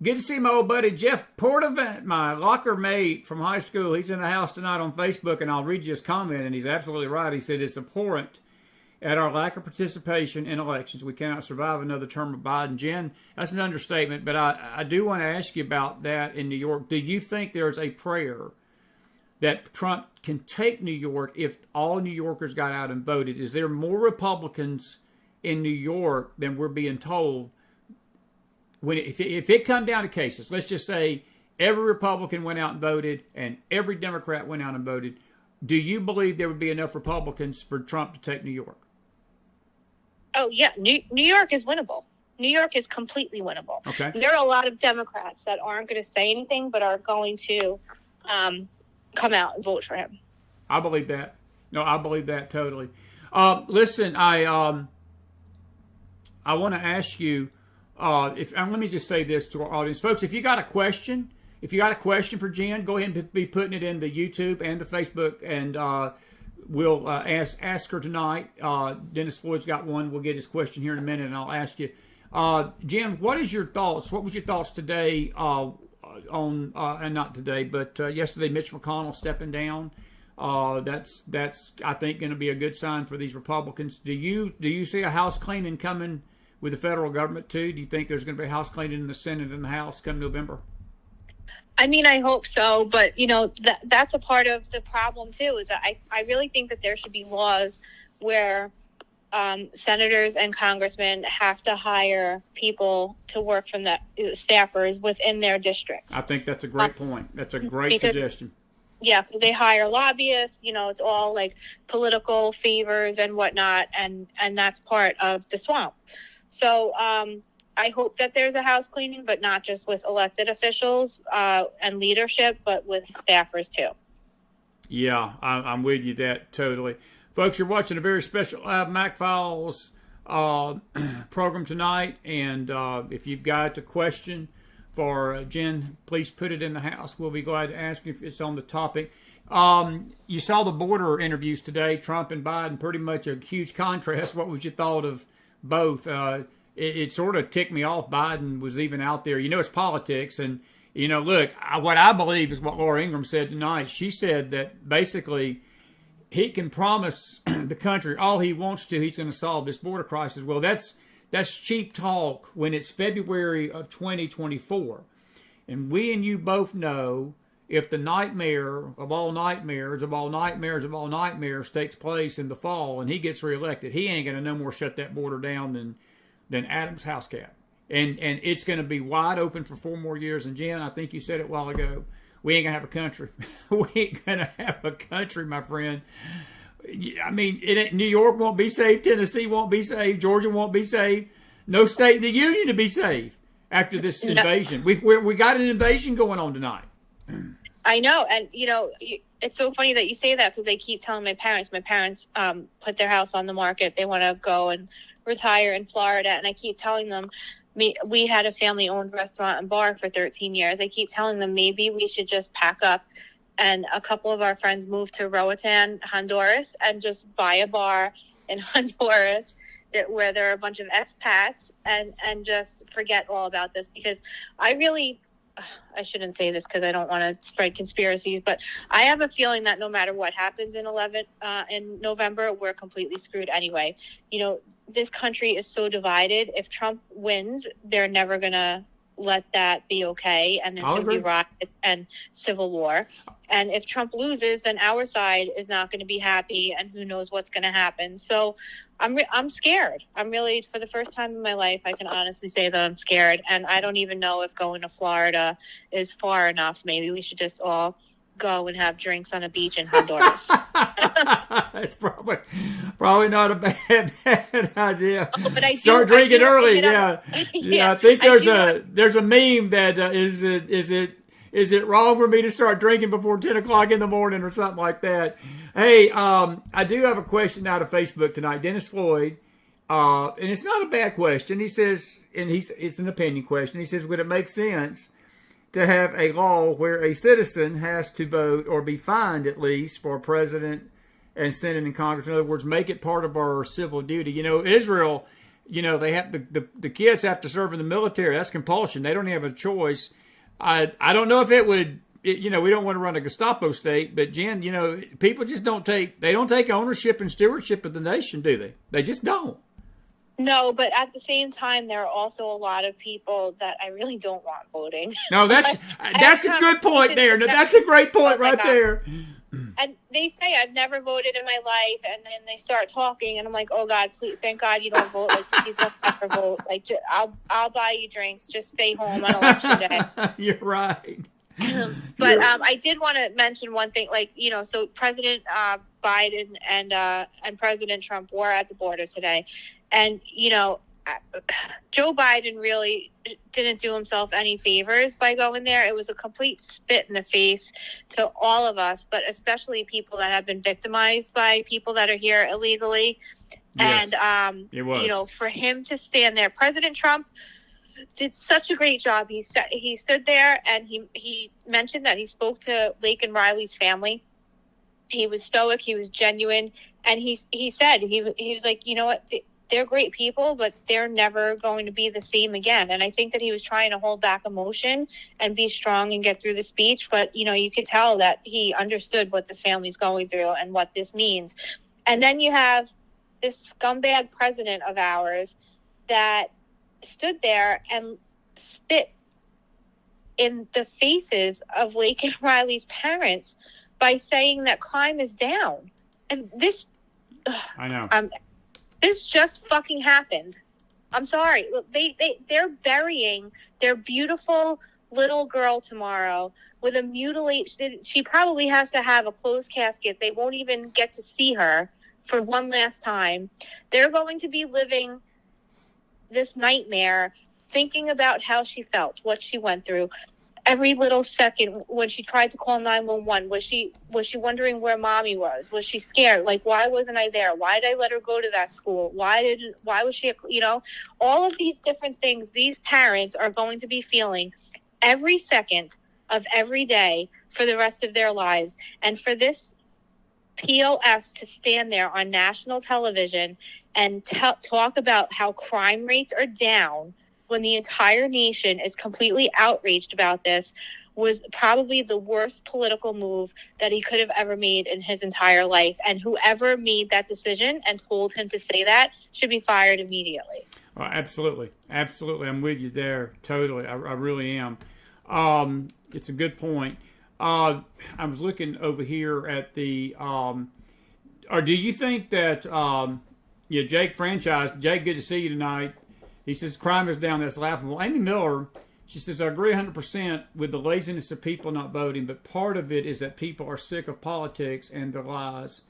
Good to see my old buddy Jeff Portavant, my locker mate from high school. He's in the house tonight on Facebook, and I'll read you his comment, and he's absolutely right. He said, it's abhorrent at our lack of participation in elections. We cannot survive another term of Biden. Jen, that's an understatement, but I do want to ask you about that in New York. Do you think there's a prayer that Trump can take New York if all New Yorkers got out and voted? Is there more Republicans in New York than we're being told? If it come down to cases, let's just say every Republican went out and voted and every Democrat went out and voted, do you believe there would be enough Republicans for Trump to take New York? Oh, yeah. New York is winnable. New York is completely winnable. Okay. There are a lot of Democrats that aren't going to say anything but are going to come out and vote for him. I believe that. No, I believe that totally. Listen, I want to ask you, let me just say this to our audience, folks. If you got a question for Jen, go ahead and be putting it in the YouTube and the Facebook, and we'll ask her tonight. Dennis Floyd's got one. We'll get his question here in a minute, and I'll ask you, Jen. What is your thoughts? What was your thoughts today on and not today, but yesterday, Mitch McConnell stepping down? That's I think going to be a good sign for these Republicans. Do you see a house cleaning coming with the federal government too? Do you think there's going to be a house cleaning in the Senate and the House come November? I mean, I hope so, but that's a part of the problem too. Is that I really think that there should be laws where senators and congressmen have to hire people to work from the staffers within their districts. I think that's a great point. That's a great suggestion. Yeah, because they hire lobbyists. It's all like political favors and whatnot, and that's part of the swamp. So I hope that there's a house cleaning, but not just with elected officials and leadership, but with staffers too. Yeah, I'm with you that totally. Folks, you're watching a very special McFiles program tonight, and if you've got a question for Jen, please put it in the house. We'll be glad to ask you if it's on the topic. You saw the border interviews today, Trump and Biden, pretty much a huge contrast. What was your thought of both? It sort of ticked me off. Biden was even out there. It's politics. And, look, what I believe is what Laura Ingraham said tonight. She said that basically he can promise the country all he wants to. He's going to solve this border crisis. Well, that's cheap talk when it's February of 2024. And we and you both know if the nightmare of all nightmares takes place in the fall and he gets reelected, he ain't going to no more shut that border down than Adam's house cat. And it's going to be wide open for 4 more years. And Jen, I think you said it a while ago, we ain't going to have a country. We ain't going to have a country, my friend. I mean, New York won't be saved. Tennessee won't be saved. Georgia won't be saved. No state in the union to be saved after this invasion. We got an invasion going on tonight. I know. And, it's so funny that you say that because they keep telling my parents put their house on the market. They want to go and retire in Florida. And I keep telling them, we had a family-owned restaurant and bar for 13 years. I keep telling them maybe we should just pack up, and a couple of our friends moved to Roatan, Honduras, and just buy a bar in Honduras where there are a bunch of expats and just forget all about this. Because I shouldn't say this because I don't want to spread conspiracies, but I have a feeling that no matter what happens in November, we're completely screwed anyway. This country is so divided. If Trump wins, they're never going to let that be okay. And there's going to be riots and civil war. And if Trump loses, then our side is not going to be happy, and who knows what's going to happen. So I'm scared. I'm really, for the first time in my life, I can honestly say that I'm scared. And I don't even know if going to Florida is far enough. Maybe we should just all go and have drinks on a beach in Honduras. It's probably not a bad idea. Oh, but I start drinking early. Yeah. Yeah. I think there's a meme that is it wrong for me to start drinking before 10 o'clock in the morning or something like that? Hey, I do have a question out of Facebook tonight. Dennis Floyd, and it's not a bad question. He says, and it's an opinion question. He says, would it make sense to have a law where a citizen has to vote or be fined at least for president and Senate and Congress? In other words, make it part of our civil duty. Israel, they have the kids have to serve in the military. That's compulsion. They don't have a choice. I don't know if it would, we don't want to run a Gestapo state, but Jen, people just don't take ownership and stewardship of the nation, do they? They just don't. No, but at the same time, there are also a lot of people that I really don't want voting. No, that's a good point there. No, that's a great point right there. And they say, I've never voted in my life, and then they start talking, and I'm like, oh God, please, thank God you don't vote. Like, please don't ever vote. Like, I'll buy you drinks. Just stay home on election day. You're right. But I did want to mention one thing, so President Biden and President Trump were at the border today, and Joe Biden really didn't do himself any favors by going there. It was a complete spit in the face to all of us, but especially people that have been victimized by people that are here illegally. Yes, and for him to stand there, President Trump did such a great job. He stood there and he mentioned that he spoke to Lake and Riley's family. He was stoic. He was genuine. And he said, he was like, you know what? They're great people, but they're never going to be the same again. And I think that he was trying to hold back emotion and be strong and get through the speech. But, you could tell that he understood what this family's going through and what this means. And then you have this scumbag president of ours that stood there and spit in the faces of Lake and Riley's parents by saying that crime is down. And this, I know. This just fucking happened. I'm sorry. They're burying their beautiful little girl tomorrow with a mutilated. She probably has to have a closed casket. They won't even get to see her for one last time. They're going to be living this nightmare, thinking about how she felt, what she went through. Every little second when she tried to call 911, was she wondering where mommy was? Was she scared? Like, why wasn't I there? Why did I let her go to that school? Why was she, all of these different things these parents are going to be feeling every second of every day for the rest of their lives. And for this POS to stand there on national television and talk about how crime rates are down when the entire nation is completely outraged about this was probably the worst political move that he could have ever made in his entire life. And whoever made that decision and told him to say that should be fired immediately. Absolutely. Absolutely. I'm with you there. Totally. I really am. It's a good point. I was looking over here at the, or do you think that, Jake Franchise, Jake, good to see you tonight. He says, crime is down. That's laughable. Amy Miller, she says, I agree 100% with the laziness of people not voting, but part of it is that people are sick of politics and their lies,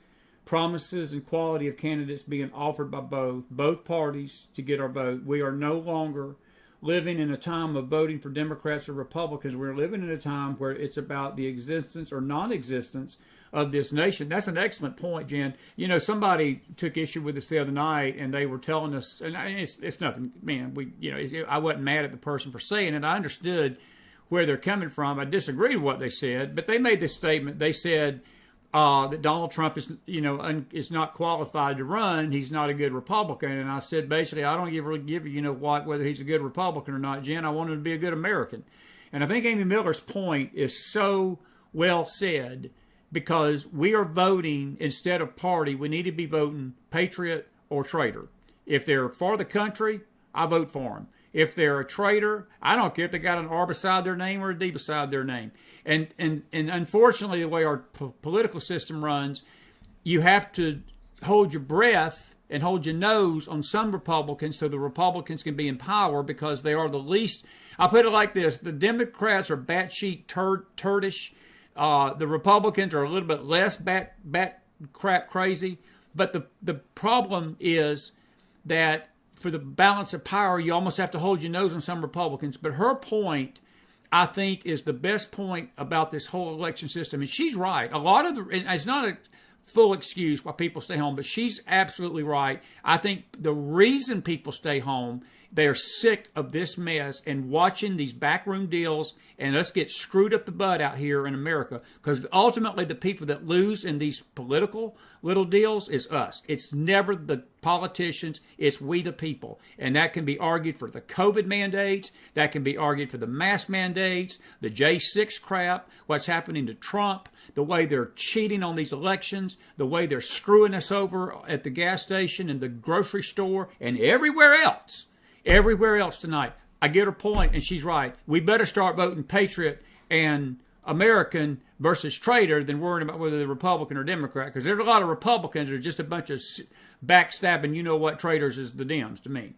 promises and quality of candidates being offered by both parties to get our vote. We are no longer living in a time of voting for Democrats or Republicans. We're living in a time where it's about the existence or non-existence of this nation. That's an excellent point, Jen. Somebody took issue with us the other night, and they were telling us, and it's nothing, man. I wasn't mad at the person for saying it. I understood where they're coming from. I disagree with what they said, but they made this statement. They said that Donald Trump is, is not qualified to run. He's not a good Republican. And I said, basically, I don't really give whether he's a good Republican or not, Jen. I want him to be a good American. And I think Amy Miller's point is so well said, because we are voting instead of party. We need to be voting patriot or traitor. If they're for the country, I vote for them. If they're a traitor, I don't care if they got an R beside their name or a D beside their name. And unfortunately, the way our political system runs, you have to hold your breath and hold your nose on some Republicans so the Republicans can be in power, because they are the least. I'll put it like this. The Democrats are batshit turdish. The Republicans are a little bit less bat crap crazy. But the problem is that for the balance of power, you almost have to hold your nose on some Republicans. But her point, I think, is the best point about this whole election system. And she's right. A lot of it's not a full excuse why people stay home, but she's absolutely right. I think the reason people stay home, they're sick of this mess and watching these backroom deals and us get screwed up the butt out here in America, because ultimately the people that lose in these political little deals is us. It's never the politicians, it's we the people. And that can be argued for the COVID mandates, that can be argued for the mask mandates, the J6 crap, what's happening to Trump, the way they're cheating on these elections, the way they're screwing us over at the gas station and the grocery store and everywhere else. Everywhere else tonight. I get her point, and she's right. We better start voting patriot and American versus traitor than worrying about whether they're Republican or Democrat, because there's a lot of Republicans that are just a bunch of backstabbing, you-know-what traitors is the Dems to me.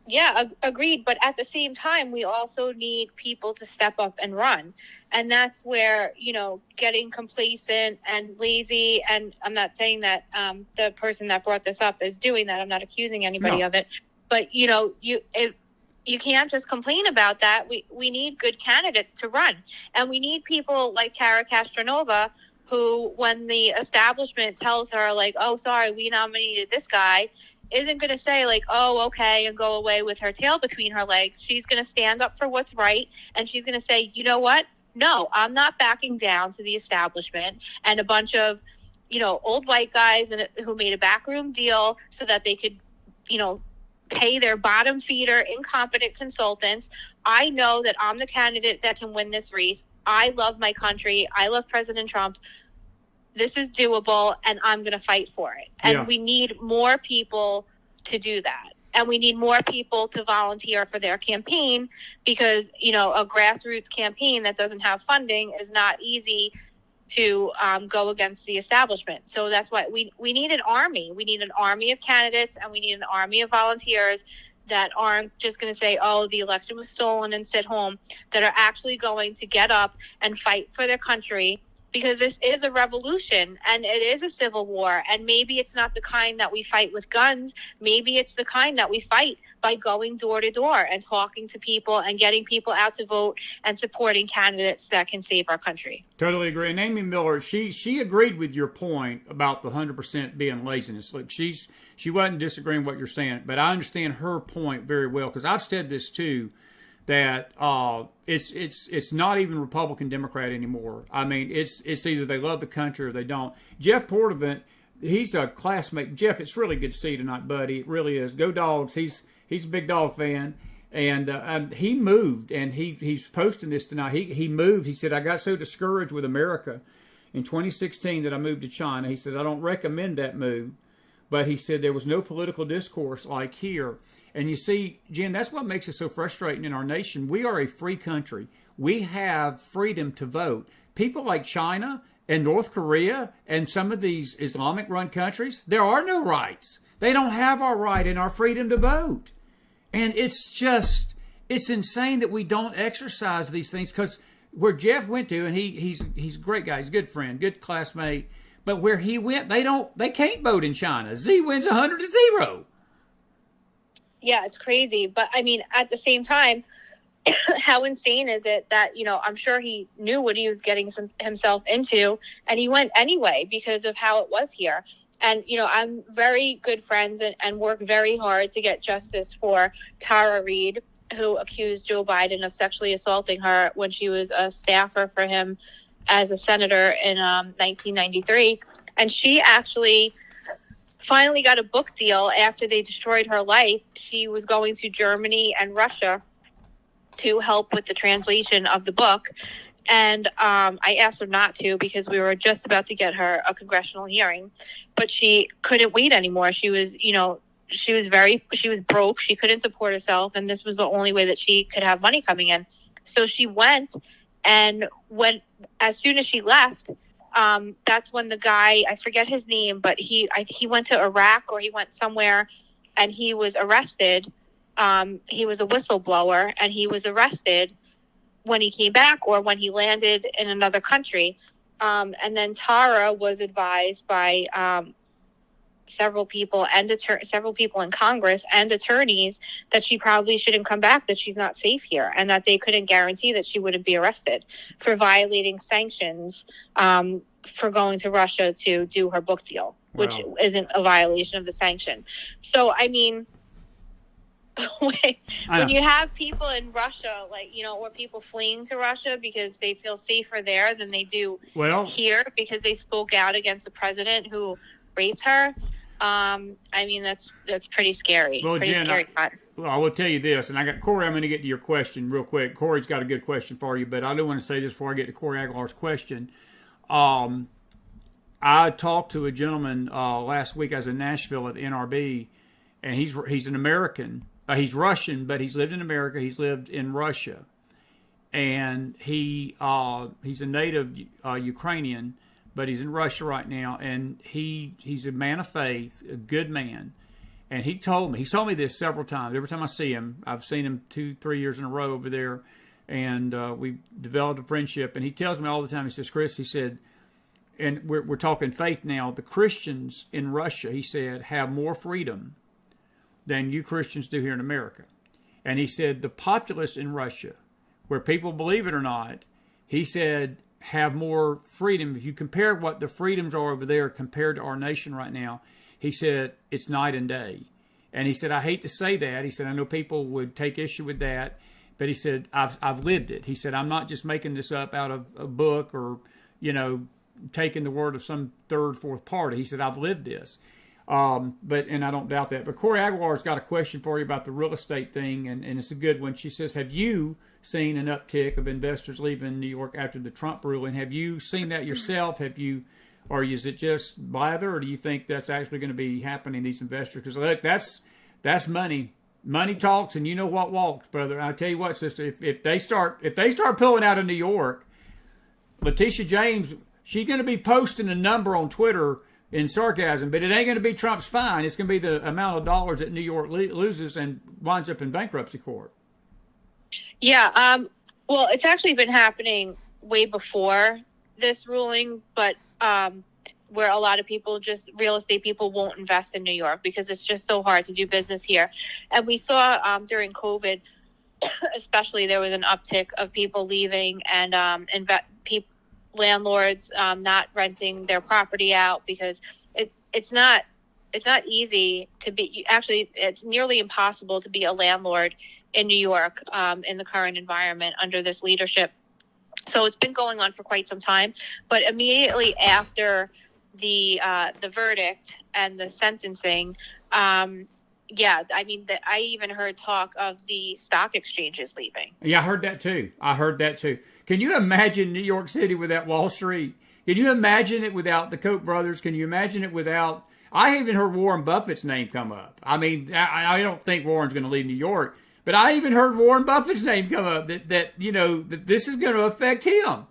Yeah, agreed. But at the same time, we also need people to step up and run. And that's where, getting complacent and lazy, and I'm not saying that the person that brought this up is doing that. I'm not accusing anybody of it. But, you can't just complain about that. We need good candidates to run. And we need people like Kara Castronova, who, when the establishment tells her, like, oh, sorry, we nominated this guy, isn't going to say, like, oh, okay, and go away with her tail between her legs. She's going to stand up for what's right. And she's going to say, you know what? No, I'm not backing down to the establishment and a bunch of, old white guys who made a backroom deal so that they could, pay their bottom feeder, incompetent consultants. I know that I'm the candidate that can win this race. I love my country. I love President Trump. This is doable, and I'm going to fight for it. And we need more people to do that. And we need more people to volunteer for their campaign, because, a grassroots campaign that doesn't have funding is not easy to go against the establishment. So that's why we need an army. We need an army of candidates, and we need an army of volunteers that aren't just going to say, oh, the election was stolen and sit home, that are actually going to get up and fight for their country, because this is a revolution and it is a civil war. And maybe it's not the kind that we fight with guns. Maybe it's the kind that we fight by going door to door and talking to people and getting people out to vote and supporting candidates that can save our country. Totally agree. And Amy Miller, she agreed with your point about the 100% being laziness. Look, she wasn't disagreeing with what you're saying, but I understand her point very well, because I've said this too, that it's not even Republican Democrat anymore. I mean, it's either they love the country or they don't. Jeff Portavant, he's a classmate. Jeff, it's really good to see you tonight, buddy. It really is. Go Dogs. He's a big dog fan, and he moved, and he's posting this tonight. He moved. He said, I got so discouraged with America in 2016 that I moved to China. He said, I don't recommend that move, but he said there was no political discourse like here. And you see, Jen, that's what makes it so frustrating in our nation. We are a free country. We have freedom to vote. People like China and North Korea and some of these Islamic-run countries, there are no rights. They don't have our right and our freedom to vote. And it's insane that we don't exercise these things, because where Jeff went to, and he's a great guy, he's a good friend, good classmate, but where he went, they can't vote in China. Z wins 100-0. Yeah, it's crazy. But I mean, at the same time, how insane is it that, I'm sure he knew what he was getting himself into, and he went anyway because of how it was here. And, I'm very good friends and work very hard to get justice for Tara Reid, who accused Joe Biden of sexually assaulting her when she was a staffer for him as a senator in 1993. And she actually finally got a book deal after they destroyed her life. She was going to Germany and Russia to help with the translation of the book. And I asked her not to, because we were just about to get her a congressional hearing, but she couldn't wait anymore. She was, she was broke. She couldn't support herself. And this was the only way that she could have money coming in. So she went, and as soon as she left, that's when the guy, I forget his name, but he went to Iraq, or he went somewhere, and he was arrested. He was a whistleblower, and he was arrested when he came back or when he landed in another country. And then Tara was advised by several people in Congress and attorneys that she probably shouldn't come back, that she's not safe here, and that they couldn't guarantee that she wouldn't be arrested for violating sanctions for going to Russia to do her book deal, which isn't a violation of the sanction. So, I mean, when you have people in Russia, or people fleeing to Russia because they feel safer there than they do here because they spoke out against the president who raped her. I mean, that's pretty scary. Well, pretty Jen, scary times. I will tell you this, and I got Corey. I'm going to get to your question real quick. Corey's got a good question for you, but I do want to say this before I get to Corey Aguilar's question. I talked to a gentleman last week. I was in Nashville at the NRB, and he's an American. He's Russian, but he's lived in America. He's lived in Russia, and he's a native Ukrainian, but he's in Russia right now. And he's a man of faith, a good man. And he's told me this several times. Every time I see him, I've seen him 2-3 years in a row over there, and we developed a friendship. And he tells me all the time. He says, "Chris," he said, and we're talking faith now. The Christians in Russia, he said, have more freedom than you Christians do here in America. And he said the populace in Russia, where people believe it or not, he said, have more freedom. If you compare what the freedoms are over there compared to our nation right now, he said it's night and day. And he said, I hate to say that. He said, I know people would take issue with that, but he said, I've lived it. He said, I'm not just making this up out of a book or, taking the word of some third, fourth party. He said, I've lived this. And I don't doubt that. But Corey Aguilar's got a question for you about the real estate thing, and it's a good one. She says, have you seen an uptick of investors leaving New York after the Trump ruling? Have you seen that yourself? Or is it just blather, or do you think that's actually going to be happening, these investors? Because look, that's money. Money talks, and you know what walks, brother. I tell you what, sister, if they start pulling out of New York, Letitia James, she's going to be posting a number on Twitter in sarcasm, but it ain't going to be Trump's fine. It's going to be the amount of dollars that New York loses and winds up in bankruptcy court. Yeah. Well, it's actually been happening way before this ruling, but where a lot of people, real estate people, won't invest in New York because it's just so hard to do business here. And we saw during COVID, especially, there was an uptick of people leaving and landlords not renting their property out because it's not easy to be. Actually, it's nearly impossible to be a landlord in New York in the current environment under this leadership. So it's been going on for quite some time. But immediately after the verdict and the sentencing, I even heard talk of the stock exchanges leaving. Yeah, I heard that too. Can you imagine New York City without Wall Street? Can you imagine it without the Koch brothers? Can you imagine it without... I even heard Warren Buffett's name come up. I mean, I don't think Warren's going to leave New York, but I even heard Warren Buffett's name come up, that this is going to affect him.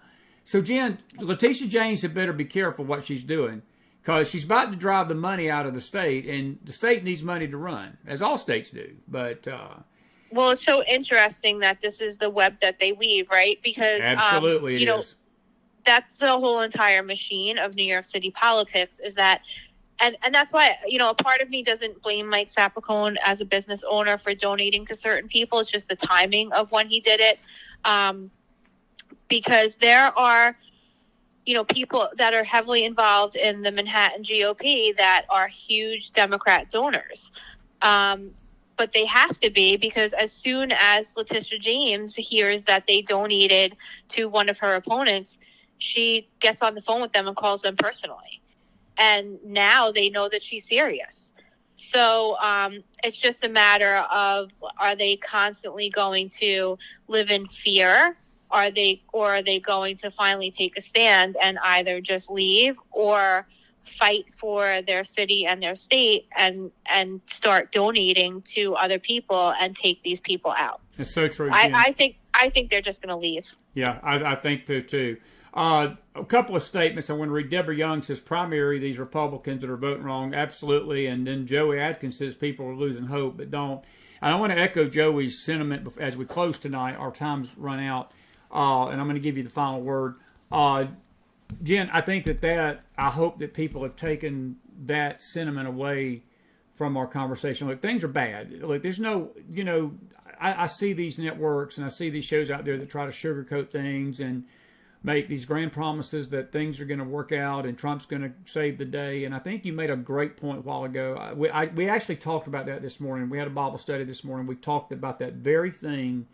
So, Jen, Letitia James had better be careful what she's doing, because she's about to drive the money out of the state, and the state needs money to run, as all states do. But... Well, it's so interesting that this is the web that they weave, right? Because absolutely, it is. That's the whole entire machine of New York City politics. Is that, and that's why a part of me doesn't blame Mike Sapicone as a business owner for donating to certain people. It's just the timing of when he did it, because there are people that are heavily involved in the Manhattan GOP that are huge Democrat donors. But they have to be, because as soon as Letitia James hears that they donated to one of her opponents, she gets on the phone with them and calls them personally. And now they know that she's serious. So it's just a matter of, are they constantly going to live in fear? Or are they going to finally take a stand and either just leave or fight for their city and their state and start donating to other people and take these people out? It's so true. I think they're just going to leave. Yeah, I think so too. A couple of statements I want to read. Deborah Young says, primary, these Republicans that are voting wrong, absolutely. And then Joey Atkins says people are losing hope, but don't. And I want to echo Joey's sentiment as we close tonight. Our time's run out. and I'm going to give you the final word. Jen, I think I hope that people have taken that sentiment away from our conversation. Look, things are bad. Look, there's no, I see these networks and I see these shows out there that try to sugarcoat things and make these grand promises that things are going to work out and Trump's going to save the day. And I think you made a great point a while ago. We actually talked about that this morning. We had a Bible study this morning. We talked about that very thing.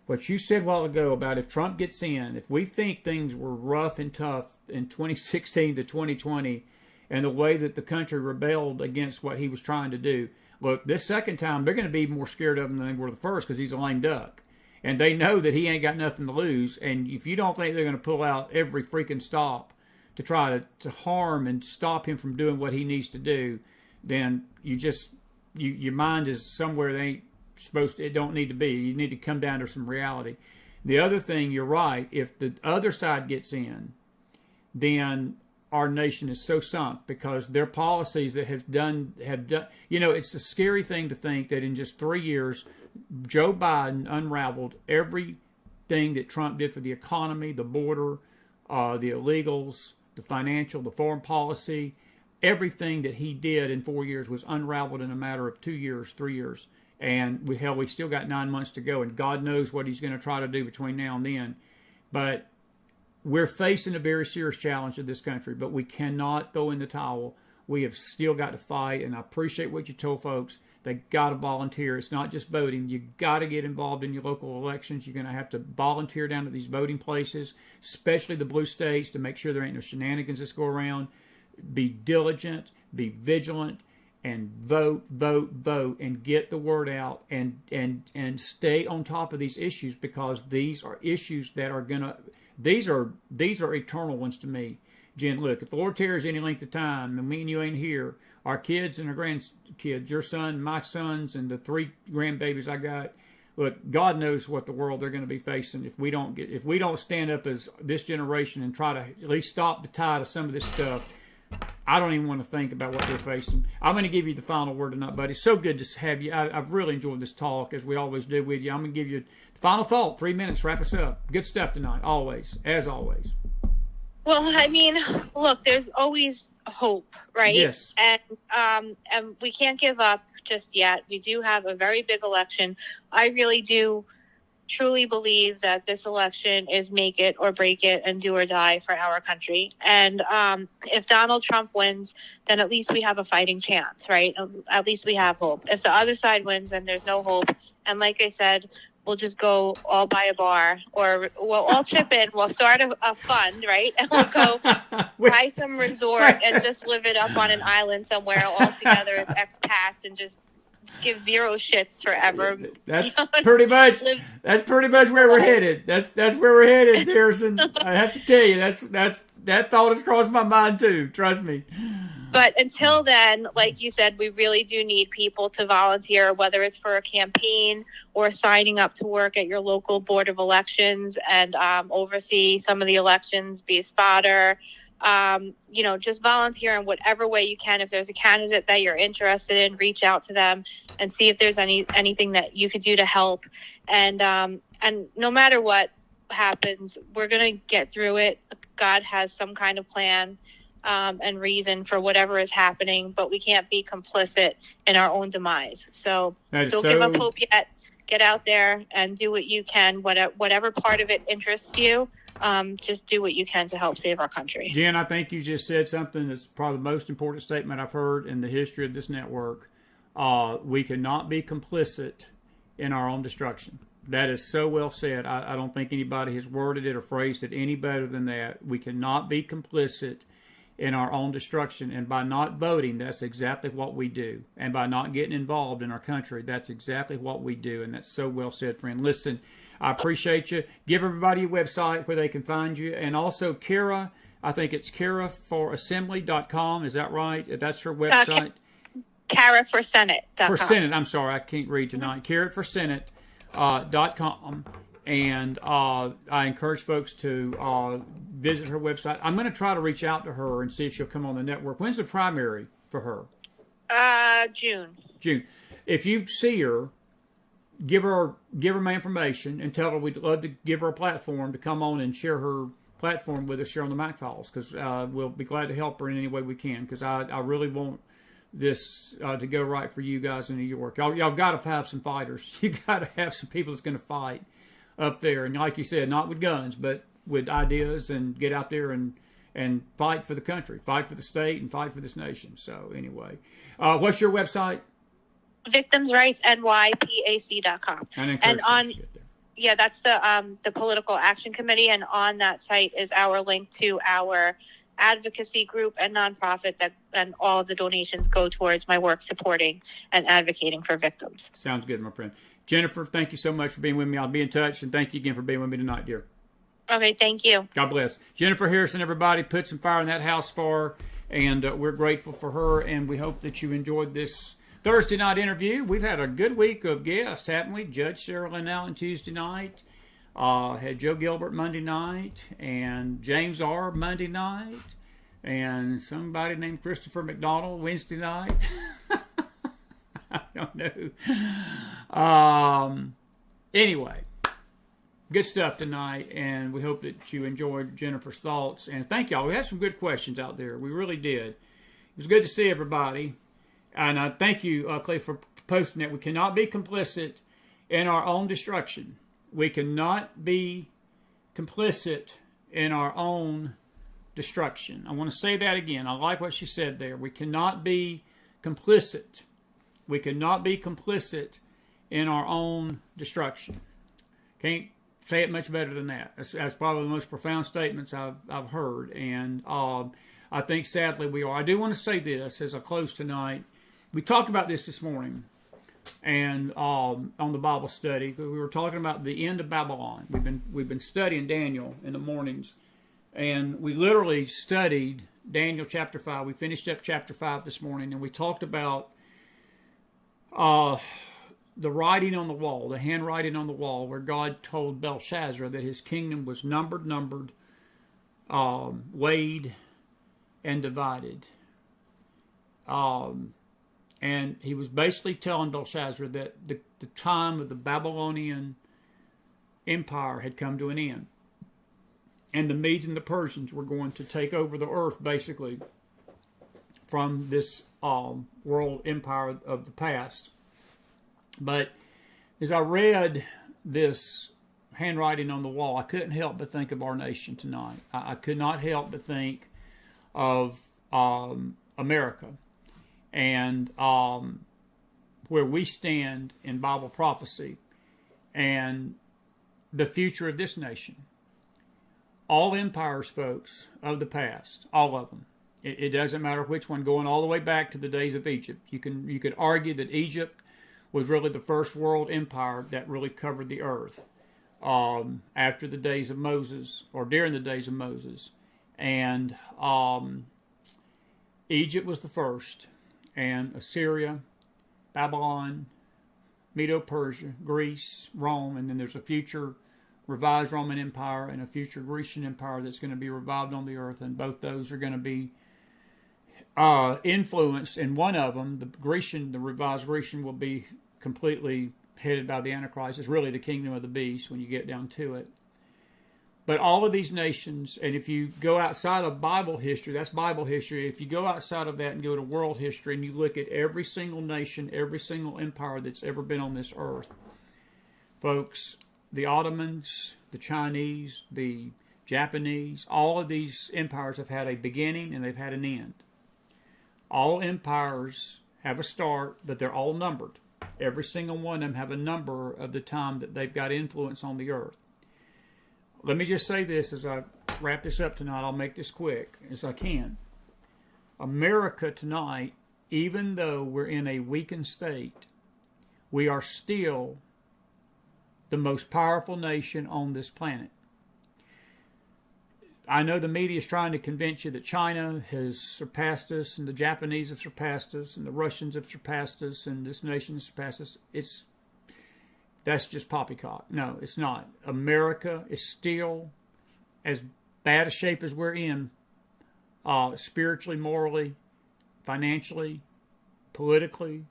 What you said a while ago about if Trump gets in, if we think things were rough and tough in 2016 to 2020 and the way that the country rebelled against what he was trying to do, look, this second time they're going to be more scared of him than they were the first because he's a lame duck. And they know that he ain't got nothing to lose. And if you don't think they're going to pull out every freaking stop to try to harm and stop him from doing what he needs to do, then your mind is somewhere they ain't supposed to, it don't need to be. You need to come down to some reality. The other thing, you're right, if the other side gets in, then our nation is so sunk because their policies that have done, it's a scary thing to think that in just 3 years, Joe Biden unraveled everything that Trump did for the economy, the border, the illegals, the financial, the foreign policy. Everything that he did in 4 years was unraveled in a matter of 2 years, 3 years. And we still got 9 months to go, and God knows what he's going to try to do between now and then. But we're facing a very serious challenge in this country, but we cannot throw in the towel. We have still got to fight, and I appreciate what you told folks. They got to volunteer. It's not just voting. You got to get involved in your local elections. You're going to have to volunteer down to these voting places, especially the blue states, to make sure there ain't no shenanigans that go around. Be diligent, be vigilant, and vote, and get the word out, and stay on top of these issues because these are issues that are gonna. These are eternal ones to me. Jen, look, if the Lord tarries any length of time, and me and you ain't here, our kids and our grandkids, your son, my sons, and the 3 grandbabies I got, look, God knows what the world they're going to be facing if we don't stand up as this generation and try to at least stop the tide of some of this stuff. I don't even want to think about what they're facing. I'm going to give you the final word tonight, buddy. It's so good to have you. I've really enjoyed this talk, as we always do with you. I'm going to give you the final thought, 3 minutes, wrap us up. Good stuff tonight, always, as always. Well, I mean, look, there's always hope, right? Yes. And we can't give up just yet. We do have a very big election. I really do truly believe that this election is make it or break it and do or die for our country. And if Donald Trump wins, then at least we have a fighting chance, right? At least we have hope. If the other side wins, then there's no hope. And like I said, we'll just go all buy a bar, or we'll all chip in. We'll start a fund, right? And we'll go buy some resort and just live it up on an island somewhere all together as expats and just give zero shits forever. That's pretty much where we're headed. That's where we're headed, Harrison. I have to tell you, that thought has crossed my mind too. Trust me. But until then, like you said, we really do need people to volunteer, whether it's for a campaign or signing up to work at your local board of elections and oversee some of the elections, be a spotter. Just volunteer in whatever way you can. If there's a candidate that you're interested in, reach out to them and see if there's anything that you could do to help. And no matter what happens, we're going to get through it. God has some kind of plan and reason for whatever is happening, but we can't be complicit in our own demise. So don't give up hope yet. Get out there and do what you can, whatever part of it interests you. Just do what you can to help save our country. Jen, I think you just said something that's probably the most important statement I've heard in the history of this network. We cannot be complicit in our own destruction. That is so well said. I don't think anybody has worded it or phrased it any better than that. We cannot be complicit in our own destruction. And by not voting, that's exactly what we do. And by not getting involved in our country, that's exactly what we do. And that's so well said, friend. Listen, I appreciate you. Give everybody a website where they can find you. And also, Kara, I think it's KaraForAssembly.com. Is that right? That's her website. Kara for Senate. For Senate. I'm sorry, I can't read tonight. KaraForSenate.com. And I encourage folks to visit her website. I'm going to try to reach out to her and see if she'll come on the network. When's the primary for her? June. If you see her, give her my information and tell her we'd love to give her a platform to come on and share her platform with us here on the McFiles, because we'll be glad to help her in any way we can, because I really want this to go right for you guys in New York. Y'all got to have some fighters. You got to have some people that's going to fight up there, and like you said, not with guns, but with ideas, and get out there and fight for the country, fight for the state, and fight for this nation. So anyway, what's your website? victimsrightsnypac.com. And on, yeah, that's the Political Action Committee, and on that site is our link to our advocacy group and nonprofit and all of the donations go towards my work supporting and advocating for victims. Sounds good, my friend. Jennifer, thank you so much for being with me. I'll be in touch, and thank you again for being with me tonight, dear. Okay, thank you. God bless. Jennifer Harrison, everybody, put some fire in that house for her, and we're grateful for her, and we hope that you enjoyed this Thursday night interview. We've had a good week of guests, haven't we? Judge Sarah Lynn Allen Tuesday night, had Joe Gilbert Monday night, and James R. Monday night, and somebody named Christopher McDonald Wednesday night. I don't know. Anyway, good stuff tonight, and we hope that you enjoyed Jennifer's thoughts. And thank y'all. We had some good questions out there. We really did. It was good to see everybody. And I thank you, Clay, for posting that. We cannot be complicit in our own destruction. We cannot be complicit in our own destruction. I want to say that again. I like what she said there. We cannot be complicit. We cannot be complicit in our own destruction. Can't say it much better than that. That's probably the most profound statements I've heard. And I think, sadly, we are. I do want to say this as I close tonight. We talked about this morning, and on the Bible study, we were talking about the end of Babylon. We've been studying Daniel in the mornings, and we literally studied Daniel chapter 5. We finished up chapter 5 this morning, and we talked about the writing on the wall, the handwriting on the wall, where God told Belshazzar that his kingdom was numbered, weighed, and divided. And he was basically telling Belshazzar that the time of the Babylonian Empire had come to an end. And the Medes and the Persians were going to take over the earth, basically, from this world empire of the past. But as I read this handwriting on the wall, I couldn't help but think of our nation tonight. I could not help but think of America. And where we stand in Bible prophecy and the future of this nation. All empires, folks, of the past, all of them. It doesn't matter which one, going all the way back to the days of Egypt. You could argue that Egypt was really the first world empire that really covered the earth after the days of Moses, or during the days of Moses. And Egypt was the first. And Assyria, Babylon, Medo-Persia, Greece, Rome, and then there's a future revised Roman Empire and a future Grecian Empire that's going to be revived on the earth, and both those are going to be influenced. And one of them, the revised Grecian, will be completely headed by the Antichrist. It's really the kingdom of the beast when you get down to it. But all of these nations, and if you go outside of Bible history, that's Bible history. If you go outside of that and go to world history and you look at every single nation, every single empire that's ever been on this earth, folks, the Ottomans, the Chinese, the Japanese, all of these empires have had a beginning and they've had an end. All empires have a start, but they're all numbered. Every single one of them have a number of the time that they've got influence on the earth. Let me just say this as I wrap this up tonight. I'll make this quick as I can. America tonight, even though we're in a weakened state, we are still the most powerful nation on this planet. I know the media is trying to convince you that China has surpassed us, and the Japanese have surpassed us, and the Russians have surpassed us, and this nation has surpassed us. That's just poppycock. No, it's not. America is still as bad a shape as we're in, spiritually, morally, financially, politically,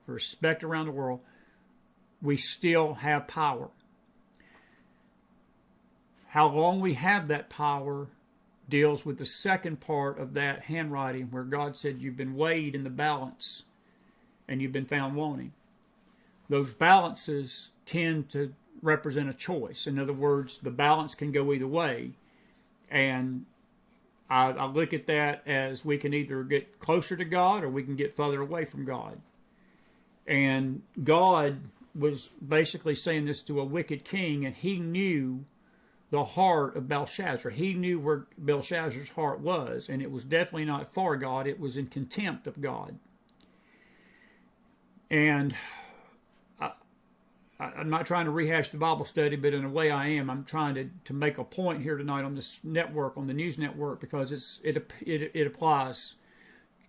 respect around the world. we still have power. How long we have that power deals with the second part of that handwriting where God said you've been weighed in the balance and you've been found wanting. Those balances tend to represent a choice. In other words, the balance can go either way. And I look at that as we can either get closer to God or we can get further away from God. And God was basically saying this to a wicked king, and he knew the heart of Belshazzar. He knew where Belshazzar's heart was, and it was definitely not for God. It was in contempt of God. And I'm not trying to rehash the Bible study, but in a way I am. I'm trying to make a point here tonight on this network, on the news network, because it applies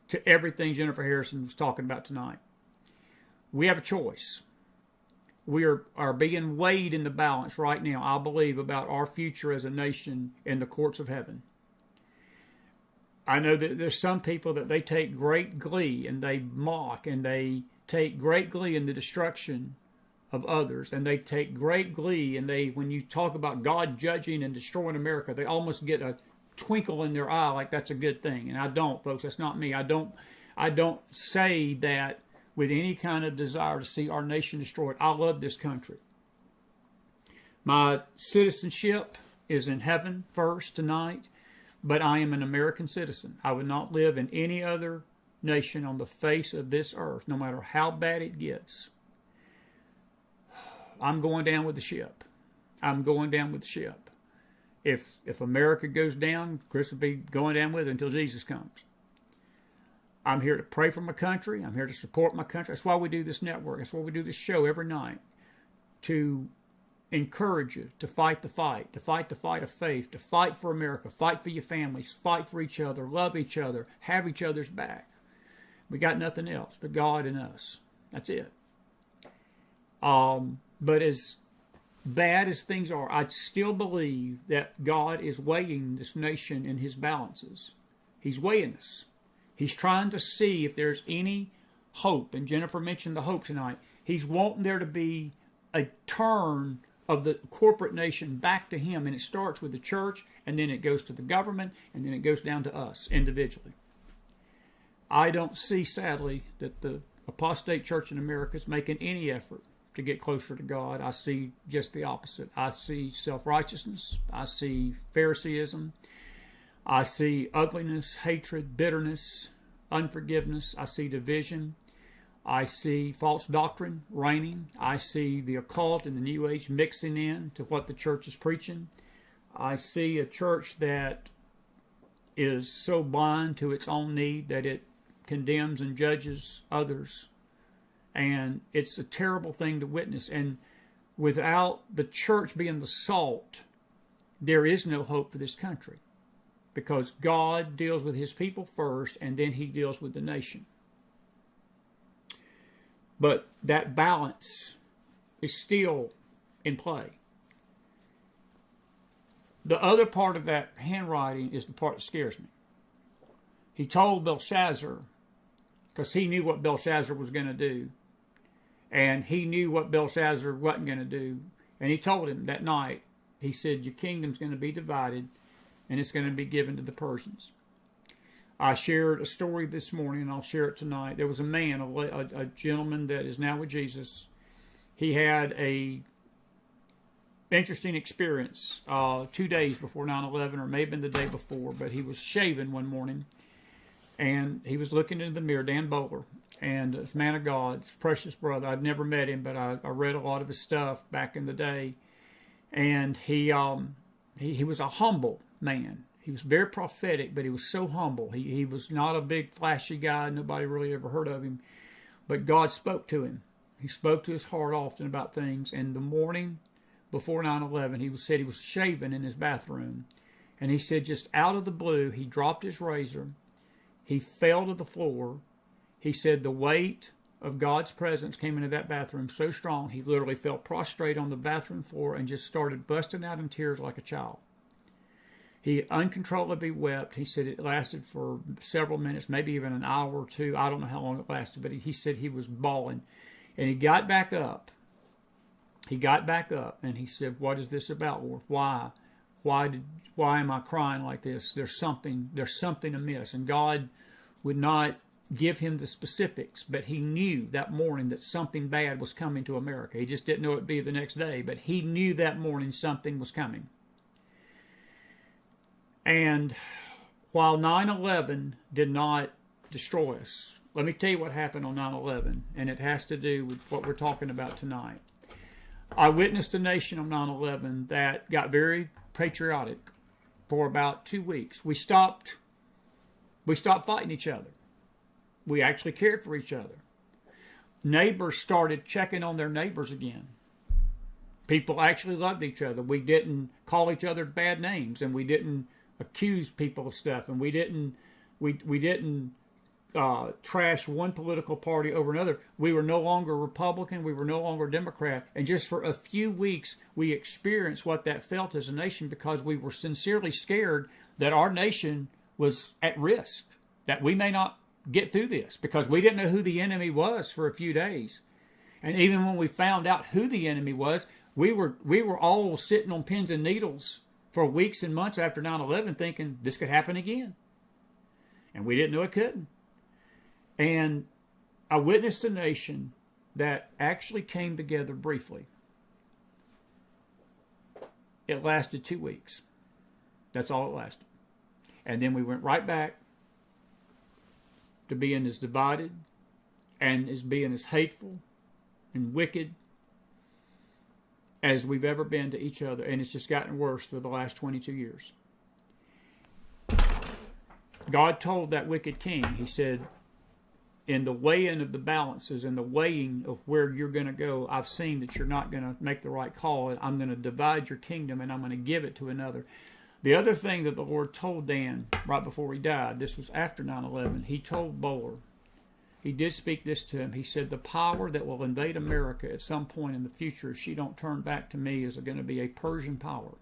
to everything Jennifer Harrison was talking about tonight. We have a choice. We are being weighed in the balance right now, I believe, about our future as a nation in the courts of heaven. I know that there's some people that they take great glee and they mock and they take great glee in the destruction of others, and they take great glee, and when you talk about God judging and destroying America, they almost get a twinkle in their eye like that's a good thing. And I don't, folks. That's not me. I don't say that with any kind of desire to see our nation destroyed. I love this country. My citizenship is in heaven first tonight, but I am an American citizen. I would not live in any other nation on the face of this earth, no matter how bad it gets. I'm going down with the ship. I'm going down with the ship. If America goes down, Chris will be going down with it until Jesus comes. I'm here to pray for my country. I'm here to support my country. That's why we do this network. That's why we do this show every night, to encourage you to fight the fight of faith, to fight for America, fight for your families, fight for each other, love each other, have each other's back. We got nothing else but God and us. That's it. But as bad as things are, I still believe that God is weighing this nation in his balances. He's weighing us. He's trying to see if there's any hope. And Jennifer mentioned the hope tonight. He's wanting there to be a turn of the corporate nation back to him. And it starts with the church, and then it goes to the government, and then it goes down to us individually. I don't see, sadly, that the apostate church in America is making any effort to get closer to God. I see just the opposite. I see self-righteousness. I see Phariseeism. I see ugliness, hatred, bitterness, unforgiveness. I see division. I see false doctrine reigning. I see the occult and the New Age mixing in to what the church is preaching. I see a church that is so blind to its own need that it condemns and judges others. And it's a terrible thing to witness. And without the church being the salt, there is no hope for this country. Because God deals with his people first, and then he deals with the nation. But that balance is still in play. The other part of that handwriting is the part that scares me. He told Belshazzar, because he knew what Belshazzar was going to do, and he knew what Belshazzar wasn't going to do, and he told him that night, he said, your kingdom's going to be divided, and it's going to be given to the Persians. I shared a story this morning, and I'll share it tonight. There was a man, a gentleman that is now with Jesus. He had a interesting experience 2 days before 9/11, or maybe the day before, but he was shaving one morning, and he was looking into the mirror, Dan Bowler, and this man of God, precious brother. I'd never met him, but I read a lot of his stuff back in the day, and he was a humble man. He was very prophetic, but he was so humble. He was not a big flashy guy. Nobody really ever heard of him, but God spoke to him. He spoke to his heart often about things. And the morning before 9/11, he said he was shaving in his bathroom, and he said just out of the blue, he dropped his razor. He fell to the floor. He said the weight of God's presence came into that bathroom so strong, he literally fell prostrate on the bathroom floor and just started busting out in tears like a child. He uncontrollably wept. He said it lasted for several minutes, maybe even an hour or two. I don't know how long it lasted, but he said he was bawling. And he got back up, He got back up and he said, "What is this about, Lord? Why? Why am I crying like this? There's something amiss." And God would not give him the specifics, but he knew that morning that something bad was coming to America. He just didn't know it'd be the next day, but he knew that morning something was coming. And while 9/11 did not destroy us, let me tell you what happened on 9/11, and it has to do with what we're talking about tonight. I witnessed a nation on 9/11 that got very patriotic for about 2 weeks. We stopped fighting each other. We actually cared for each other. Neighbors started checking on their neighbors again. People actually loved each other. We didn't call each other bad names, and we didn't accuse people of stuff, and we didn't trash one political party over another. We were no longer Republican. We were no longer Democrat. And just for a few weeks, we experienced what that felt as a nation, because we were sincerely scared that our nation was at risk, that we may not get through this, because we didn't know who the enemy was for a few days. And even when we found out who the enemy was, we were all sitting on pins and needles for weeks and months after 9/11 thinking this could happen again. And we didn't know it couldn't. And I witnessed a nation that actually came together briefly. It lasted 2 weeks. That's all it lasted. And then we went right back to being as divided and as being as hateful and wicked as we've ever been to each other. And it's just gotten worse for the last 22 years. God told that wicked king, he said, in the weighing of the balances and the weighing of where you're going to go, I've seen that you're not going to make the right call, and I'm going to divide your kingdom and I'm going to give it to another. The other thing that the Lord told Dan right before he died, this was after 9/11, he told Bowler, he did speak this to him. He said, the power that will invade America at some point in the future, if she don't turn back to me, is going to be a Persian power.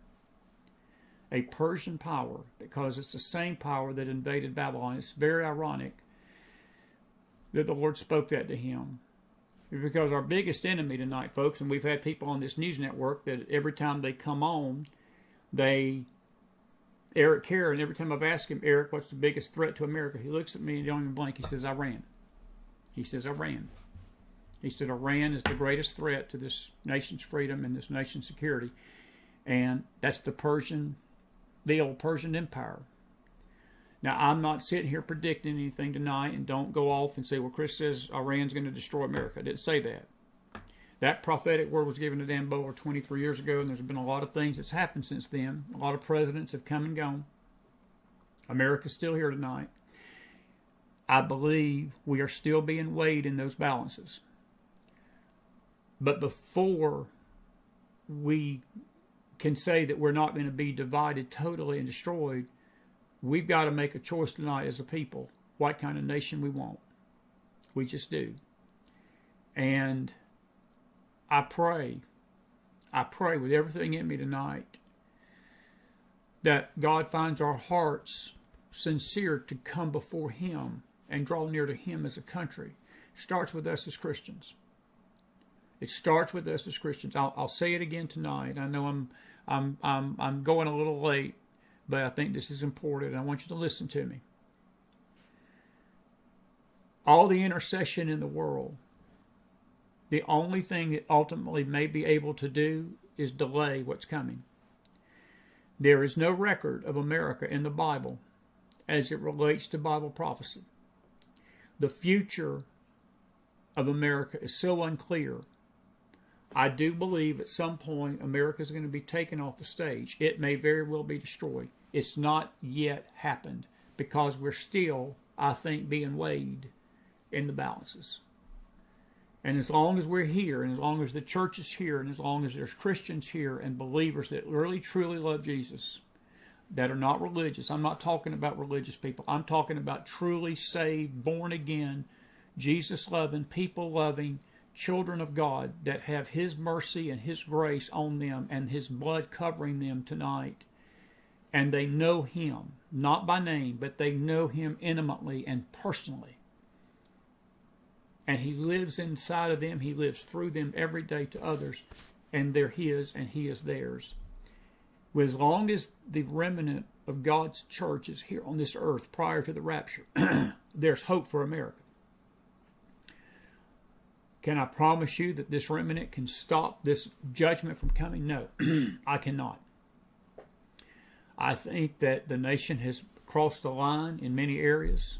A Persian power, because it's the same power that invaded Babylon. It's very ironic that the Lord spoke that to him. Because our biggest enemy tonight, folks, and we've had people on this news network that every time they come on, Eric Karen, every time I've asked him, Eric, what's the biggest threat to America? He looks at me and don't even blink. He says, Iran. He says, Iran. He said, Iran is the greatest threat to this nation's freedom and this nation's security. And that's the old Persian Empire. Now, I'm not sitting here predicting anything tonight, and don't go off and say, well, Chris says Iran's going to destroy America. I didn't say that. That prophetic word was given to Dan Bowler 23 years ago, and there's been a lot of things that's happened since then. A lot of presidents have come and gone. America's still here tonight. I believe we are still being weighed in those balances. But before we can say that we're not going to be divided totally and destroyed, we've got to make a choice tonight as a people what kind of nation we want. We just do. And I pray with everything in me tonight that God finds our hearts sincere to come before Him and draw near to Him as a country. It starts with us as Christians. It starts with us as Christians. I'll say it again tonight. I know I'm going a little late, but I think this is important. I want you to listen to me. All the intercession in the world, the only thing it ultimately may be able to do is delay what's coming. There is no record of America in the Bible as it relates to Bible prophecy. The future of America is so unclear. I do believe at some point America is going to be taken off the stage. It may very well be destroyed. It's not yet happened because we're still, I think, being weighed in the balances. And as long as we're here, and as long as the church is here, and as long as there's Christians here and believers that really, truly love Jesus, that are not religious. I'm not talking about religious people. I'm talking about truly saved, born again, Jesus-loving, people-loving children of God that have His mercy and His grace on them and His blood covering them tonight. And they know Him, not by name, but they know Him intimately and personally. And He lives inside of them. He lives through them every day to others. and they're his, and he is theirs. Well, as long as the remnant of God's church is here on this earth prior to the rapture, there's hope for America. Can I promise you that this remnant can stop this judgment from coming? No, I cannot. I think that the nation has crossed the line in many areas,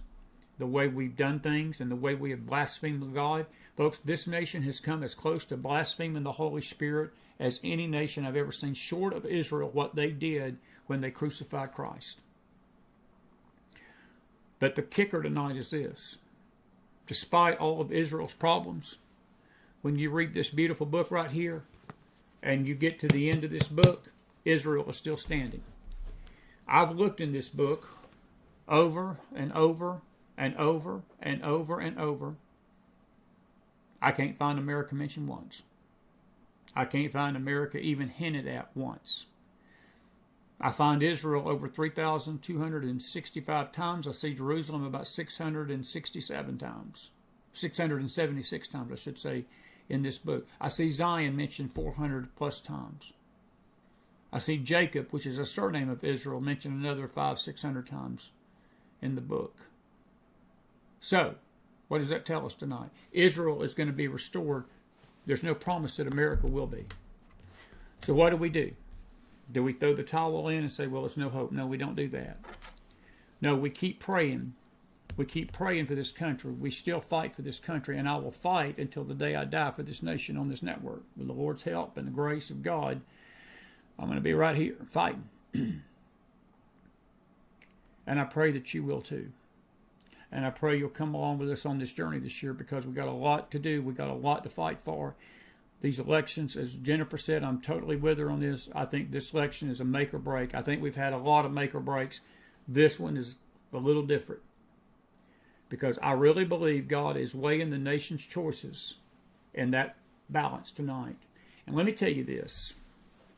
the way we've done things and the way we have blasphemed God. Folks, this nation has come as close to blaspheming the Holy Spirit as any nation I've ever seen, short of Israel, what they did when they crucified Christ. But the kicker tonight is this. Despite all of Israel's problems, when you read this beautiful book right here, and you get to the end of this book, Israel is still standing. I've looked in this book over and over and over and over and over. I can't find America mentioned once. I can't find America even hinted at once. I find Israel over 3,265 times. I see Jerusalem about 667 times. 676 times, I should say, in this book. I see Zion mentioned 400 plus times. I see Jacob, which is a surname of Israel, mentioned another 500-600 times in the book. So, what does that tell us tonight? Israel is going to be restored. There's no promise that America will be. So what do? Do we throw the towel in and say, well, there's no hope? No, we don't do that. No, we keep praying. We keep praying for this country. We still fight for this country, and I will fight until the day I die for this nation on this network. With the Lord's help and the grace of God, I'm going to be right here fighting. And I pray that you will too. And I pray you'll come along with us on this journey this year, because we've got a lot to do. We've got a lot to fight for. These elections, as Jennifer said, I'm totally with her on this. I think this election is a make or break. I think we've had a lot of make or breaks. This one is a little different, because I really believe God is weighing the nation's choices in that balance tonight. And let me tell you this.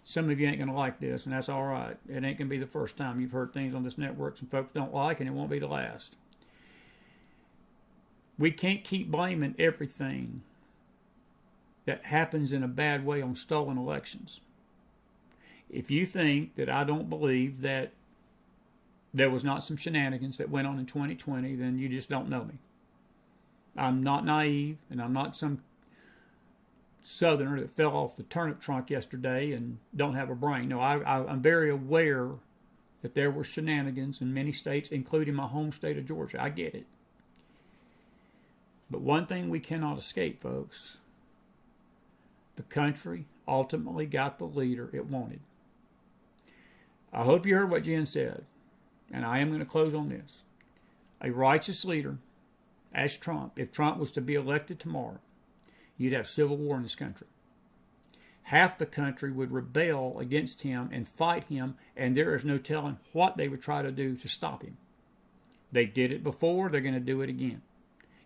Some of you ain't going to like this, and that's all right. It ain't going to be the first time you've heard things on this network some folks don't like, and it won't be the last. We can't keep blaming everything that happens in a bad way on stolen elections. If you think that I don't believe that there was not some shenanigans that went on in 2020, then you just don't know me. I'm not naive, and I'm not some Southerner that fell off the turnip trunk yesterday and don't have a brain. No, I'm very aware that there were shenanigans in many states, including my home state of Georgia. I get it. But one thing we cannot escape, folks, the country ultimately got the leader it wanted. I hope you heard what Jen said, and I am going to close on this. A righteous leader, as Trump, if Trump was to be elected tomorrow, you'd have civil war in this country. Half the country would rebel against him and fight him, and there is no telling what they would try to do to stop him. They did it before, they're going to do it again.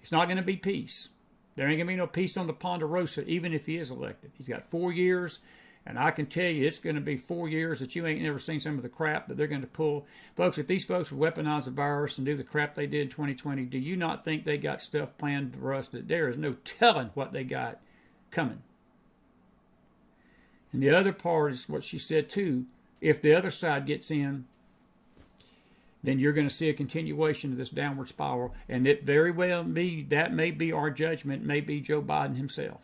It's not going to be peace. There ain't going to be no peace on the Ponderosa, even if he is elected. He's got 4 years, and I can tell you it's going to be 4 years that you ain't never seen some of the crap that they're going to pull. Folks, if these folks would weaponize the virus and do the crap they did in 2020, do you not think they got stuff planned for us that there is no telling what they got coming? And the other part is what she said too. If the other side gets in, then you're going to see a continuation of this downward spiral. And it very well that may be our judgment, may be Joe Biden himself.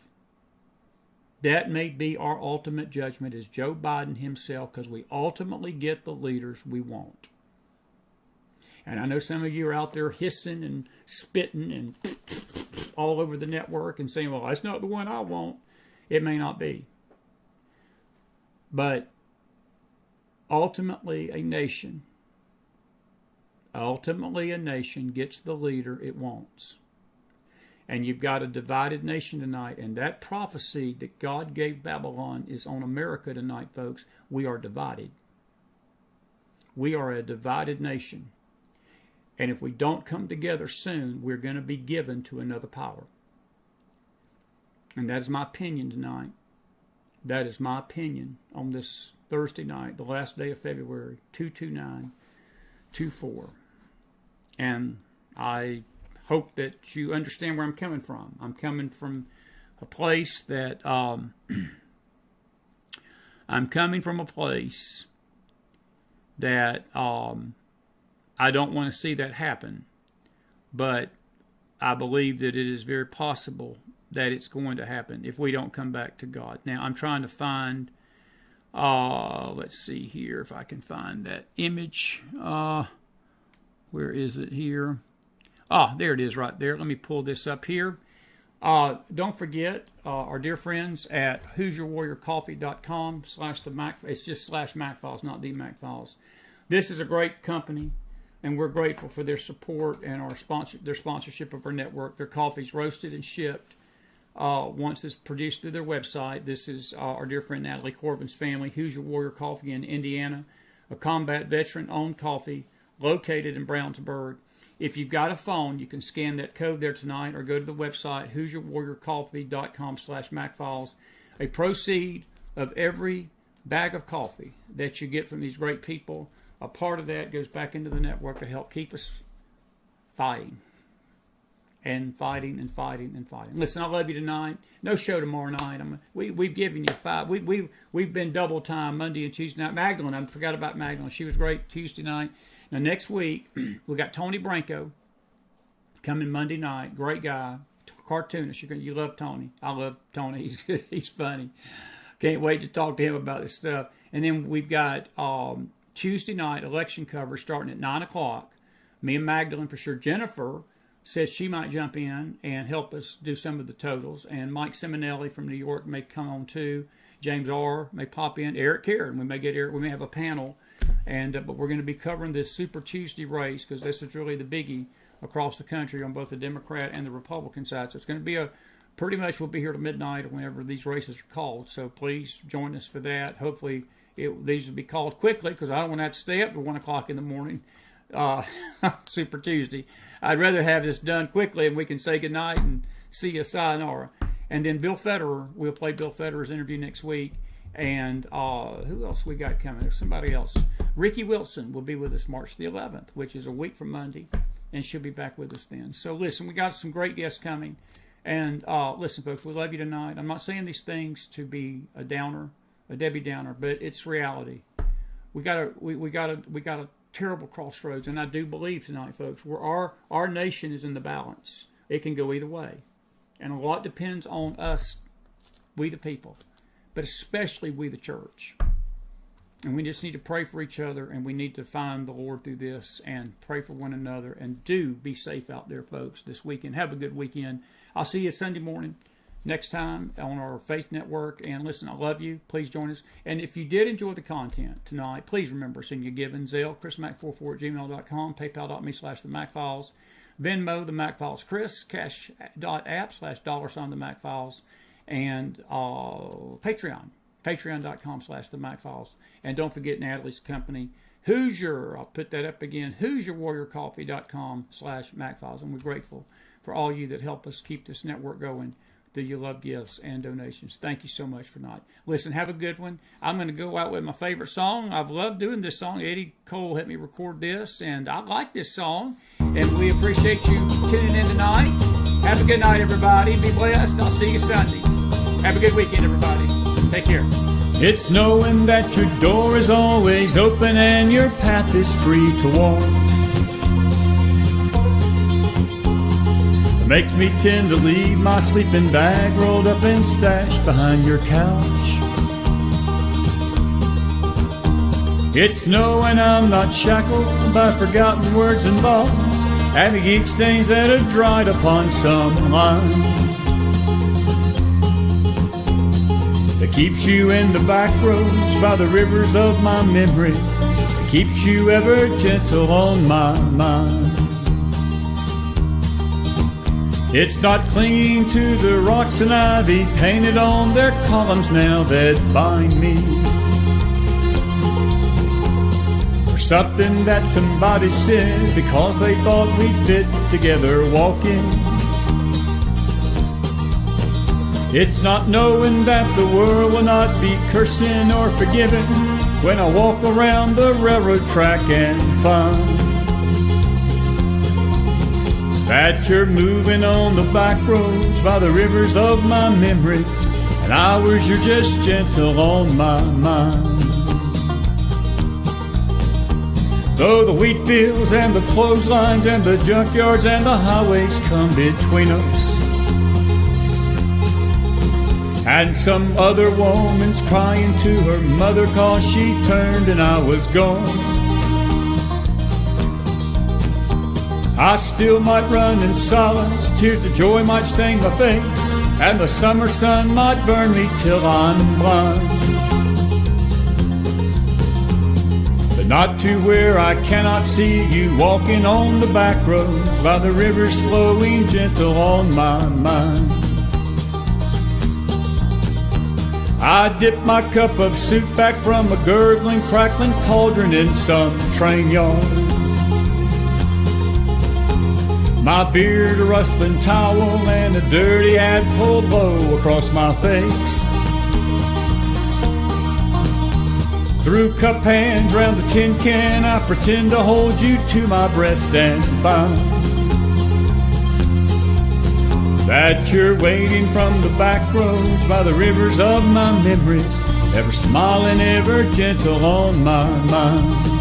That may be our ultimate judgment, is Joe Biden himself, because we ultimately get the leaders we want. And I know some of you are out there hissing and spitting and all over the network and saying, well, that's not the one I want. It may not be. But ultimately a nation gets the leader it wants. And you've got a divided nation tonight, and that prophecy that God gave Babylon is on America tonight, folks. We are divided. We are a divided nation. And if we don't come together soon, we're going to be given to another power. And that is my opinion tonight. That is my opinion on this Thursday night, the last day of February, 2/29/24. And I hope that you understand where I'm coming from. I'm coming from a place that I'm coming from a place that I don't want to see that happen. But I believe that it is very possible that it's going to happen if we don't come back to God. Now, I'm trying to find, let's see here if I can find that image. Where is it here? There it is right there. Let me pull this up here. Don't forget our dear friends at who'syourwarriorcoffee.com/themcfiles. It's just /McFiles, not TheMcFiles. This is a great company, and we're grateful for their support and their sponsorship of our network. Their coffee's roasted and shipped once it's produced through their website. This is our dear friend Natalie Corvin's family, Who's Your Warrior Coffee in Indiana, a combat veteran-owned coffee located in Brownsburg. If you've got a phone, you can scan that code there tonight or go to the website, who'syourwarriorcoffee.com/McFiles. A proceed of every bag of coffee that you get from these great people, a part of that goes back into the network to help keep us fighting. And fighting and fighting and fighting. Listen, I love you tonight. No show tomorrow night. We've given you 5. We've been double time Monday and Tuesday night. Magdalene, I forgot about Magdalene. She was great Tuesday night. Now, next week, we got Tony Branco coming Monday night. Great guy, cartoonist. You love Tony. I love Tony. He's good. He's funny. Can't wait to talk to him about this stuff. And then we've got Tuesday night election coverage starting at 9 o'clock. Me and Magdalene for sure. Jennifer said she might jump in and help us do some of the totals. And Mike Simonelli from New York may come on too. James R. may pop in. Eric Karen. We may get Eric. We may have a panel. But we're going to be covering this Super Tuesday race because this is really the biggie across the country on both the Democrat and the Republican side. So it's going to be pretty much we'll be here to midnight whenever these races are called. So please join us for that. Hopefully these will be called quickly because I don't want to have to stay up to 1 o'clock in the morning. Super Tuesday. I'd rather have this done quickly and we can say goodnight and see you, sayonara. And then Bill Federer, we'll play Bill Federer's interview next week. And who else we got coming? There's somebody else. Ricky Wilson will be with us March the 11th, which is a week from Monday, and she'll be back with us then. So listen, we got some great guests coming. And listen, folks, we love you tonight. I'm not saying these things to be a downer, a Debbie Downer, but it's reality. We got a terrible crossroads, and I do believe tonight, folks, where our nation is in the balance. It can go either way, and a lot depends on us, we the people, but especially we the church. And we just need to pray for each other, and we need to find the Lord through this and pray for one another. And do be safe out there, folks, this weekend. Have a good weekend. I'll see you Sunday morning next time on our Faith Network. And listen, I love you. Please join us. And if you did enjoy the content tonight, please remember, send your giving. ZELLE, chrismac44@gmail.com, paypal.me/themcfiles, Venmo, themcfileschris, Cash.App /$TheMcFiles, and Patreon. Patreon.com/themcfiles. And don't forget Natalie's company, I'll put that up again, who'syourwarriorcoffee.com/McFiles. And we're grateful for all you that help us keep this network going through your love gifts and donations. Thank you so much for tonight. Listen, have a good one. I'm going to go out with my favorite song. I've loved doing this song. Eddie Cole helped me record this, and I like this song. And we appreciate you tuning in tonight. Have a good night, everybody. Be blessed. I'll see you Sunday. Have a good weekend, everybody. Take care. It's knowing that your door is always open and your path is free to walk. It makes me tend to leave my sleeping bag rolled up and stashed behind your couch. It's knowing I'm not shackled by forgotten words and bonds, having ink stains that have dried upon some line. That keeps you in the back roads by the rivers of my memory, that keeps you ever gentle on my mind. It's not clinging to the rocks and ivy painted on their columns now that bind me, or something that somebody said because they thought we'd fit together walking. It's not knowing that the world will not be cursing or forgiving when I walk around the railroad track and find that you're moving on the back roads by the rivers of my memory, and and hours you're just gentle on my mind. Though the wheat fields and the clotheslines and the junkyards and the highways come between us, and some other woman's crying to her mother 'cause she turned and I was gone, I still might run in silence, tears of joy might stain my face, and the summer sun might burn me till I'm blind. But not to where I cannot see you walking on the back roads by the rivers flowing gentle on my mind. I dip my cup of soup back from a gurgling, crackling cauldron in some train yard, my beard a rustling towel and a dirty hat pulled low across my face. Through cup hands round the tin can, I pretend to hold you to my breast and find that you're waiting from the back roads by the rivers of my memories, ever smiling, ever gentle on my mind.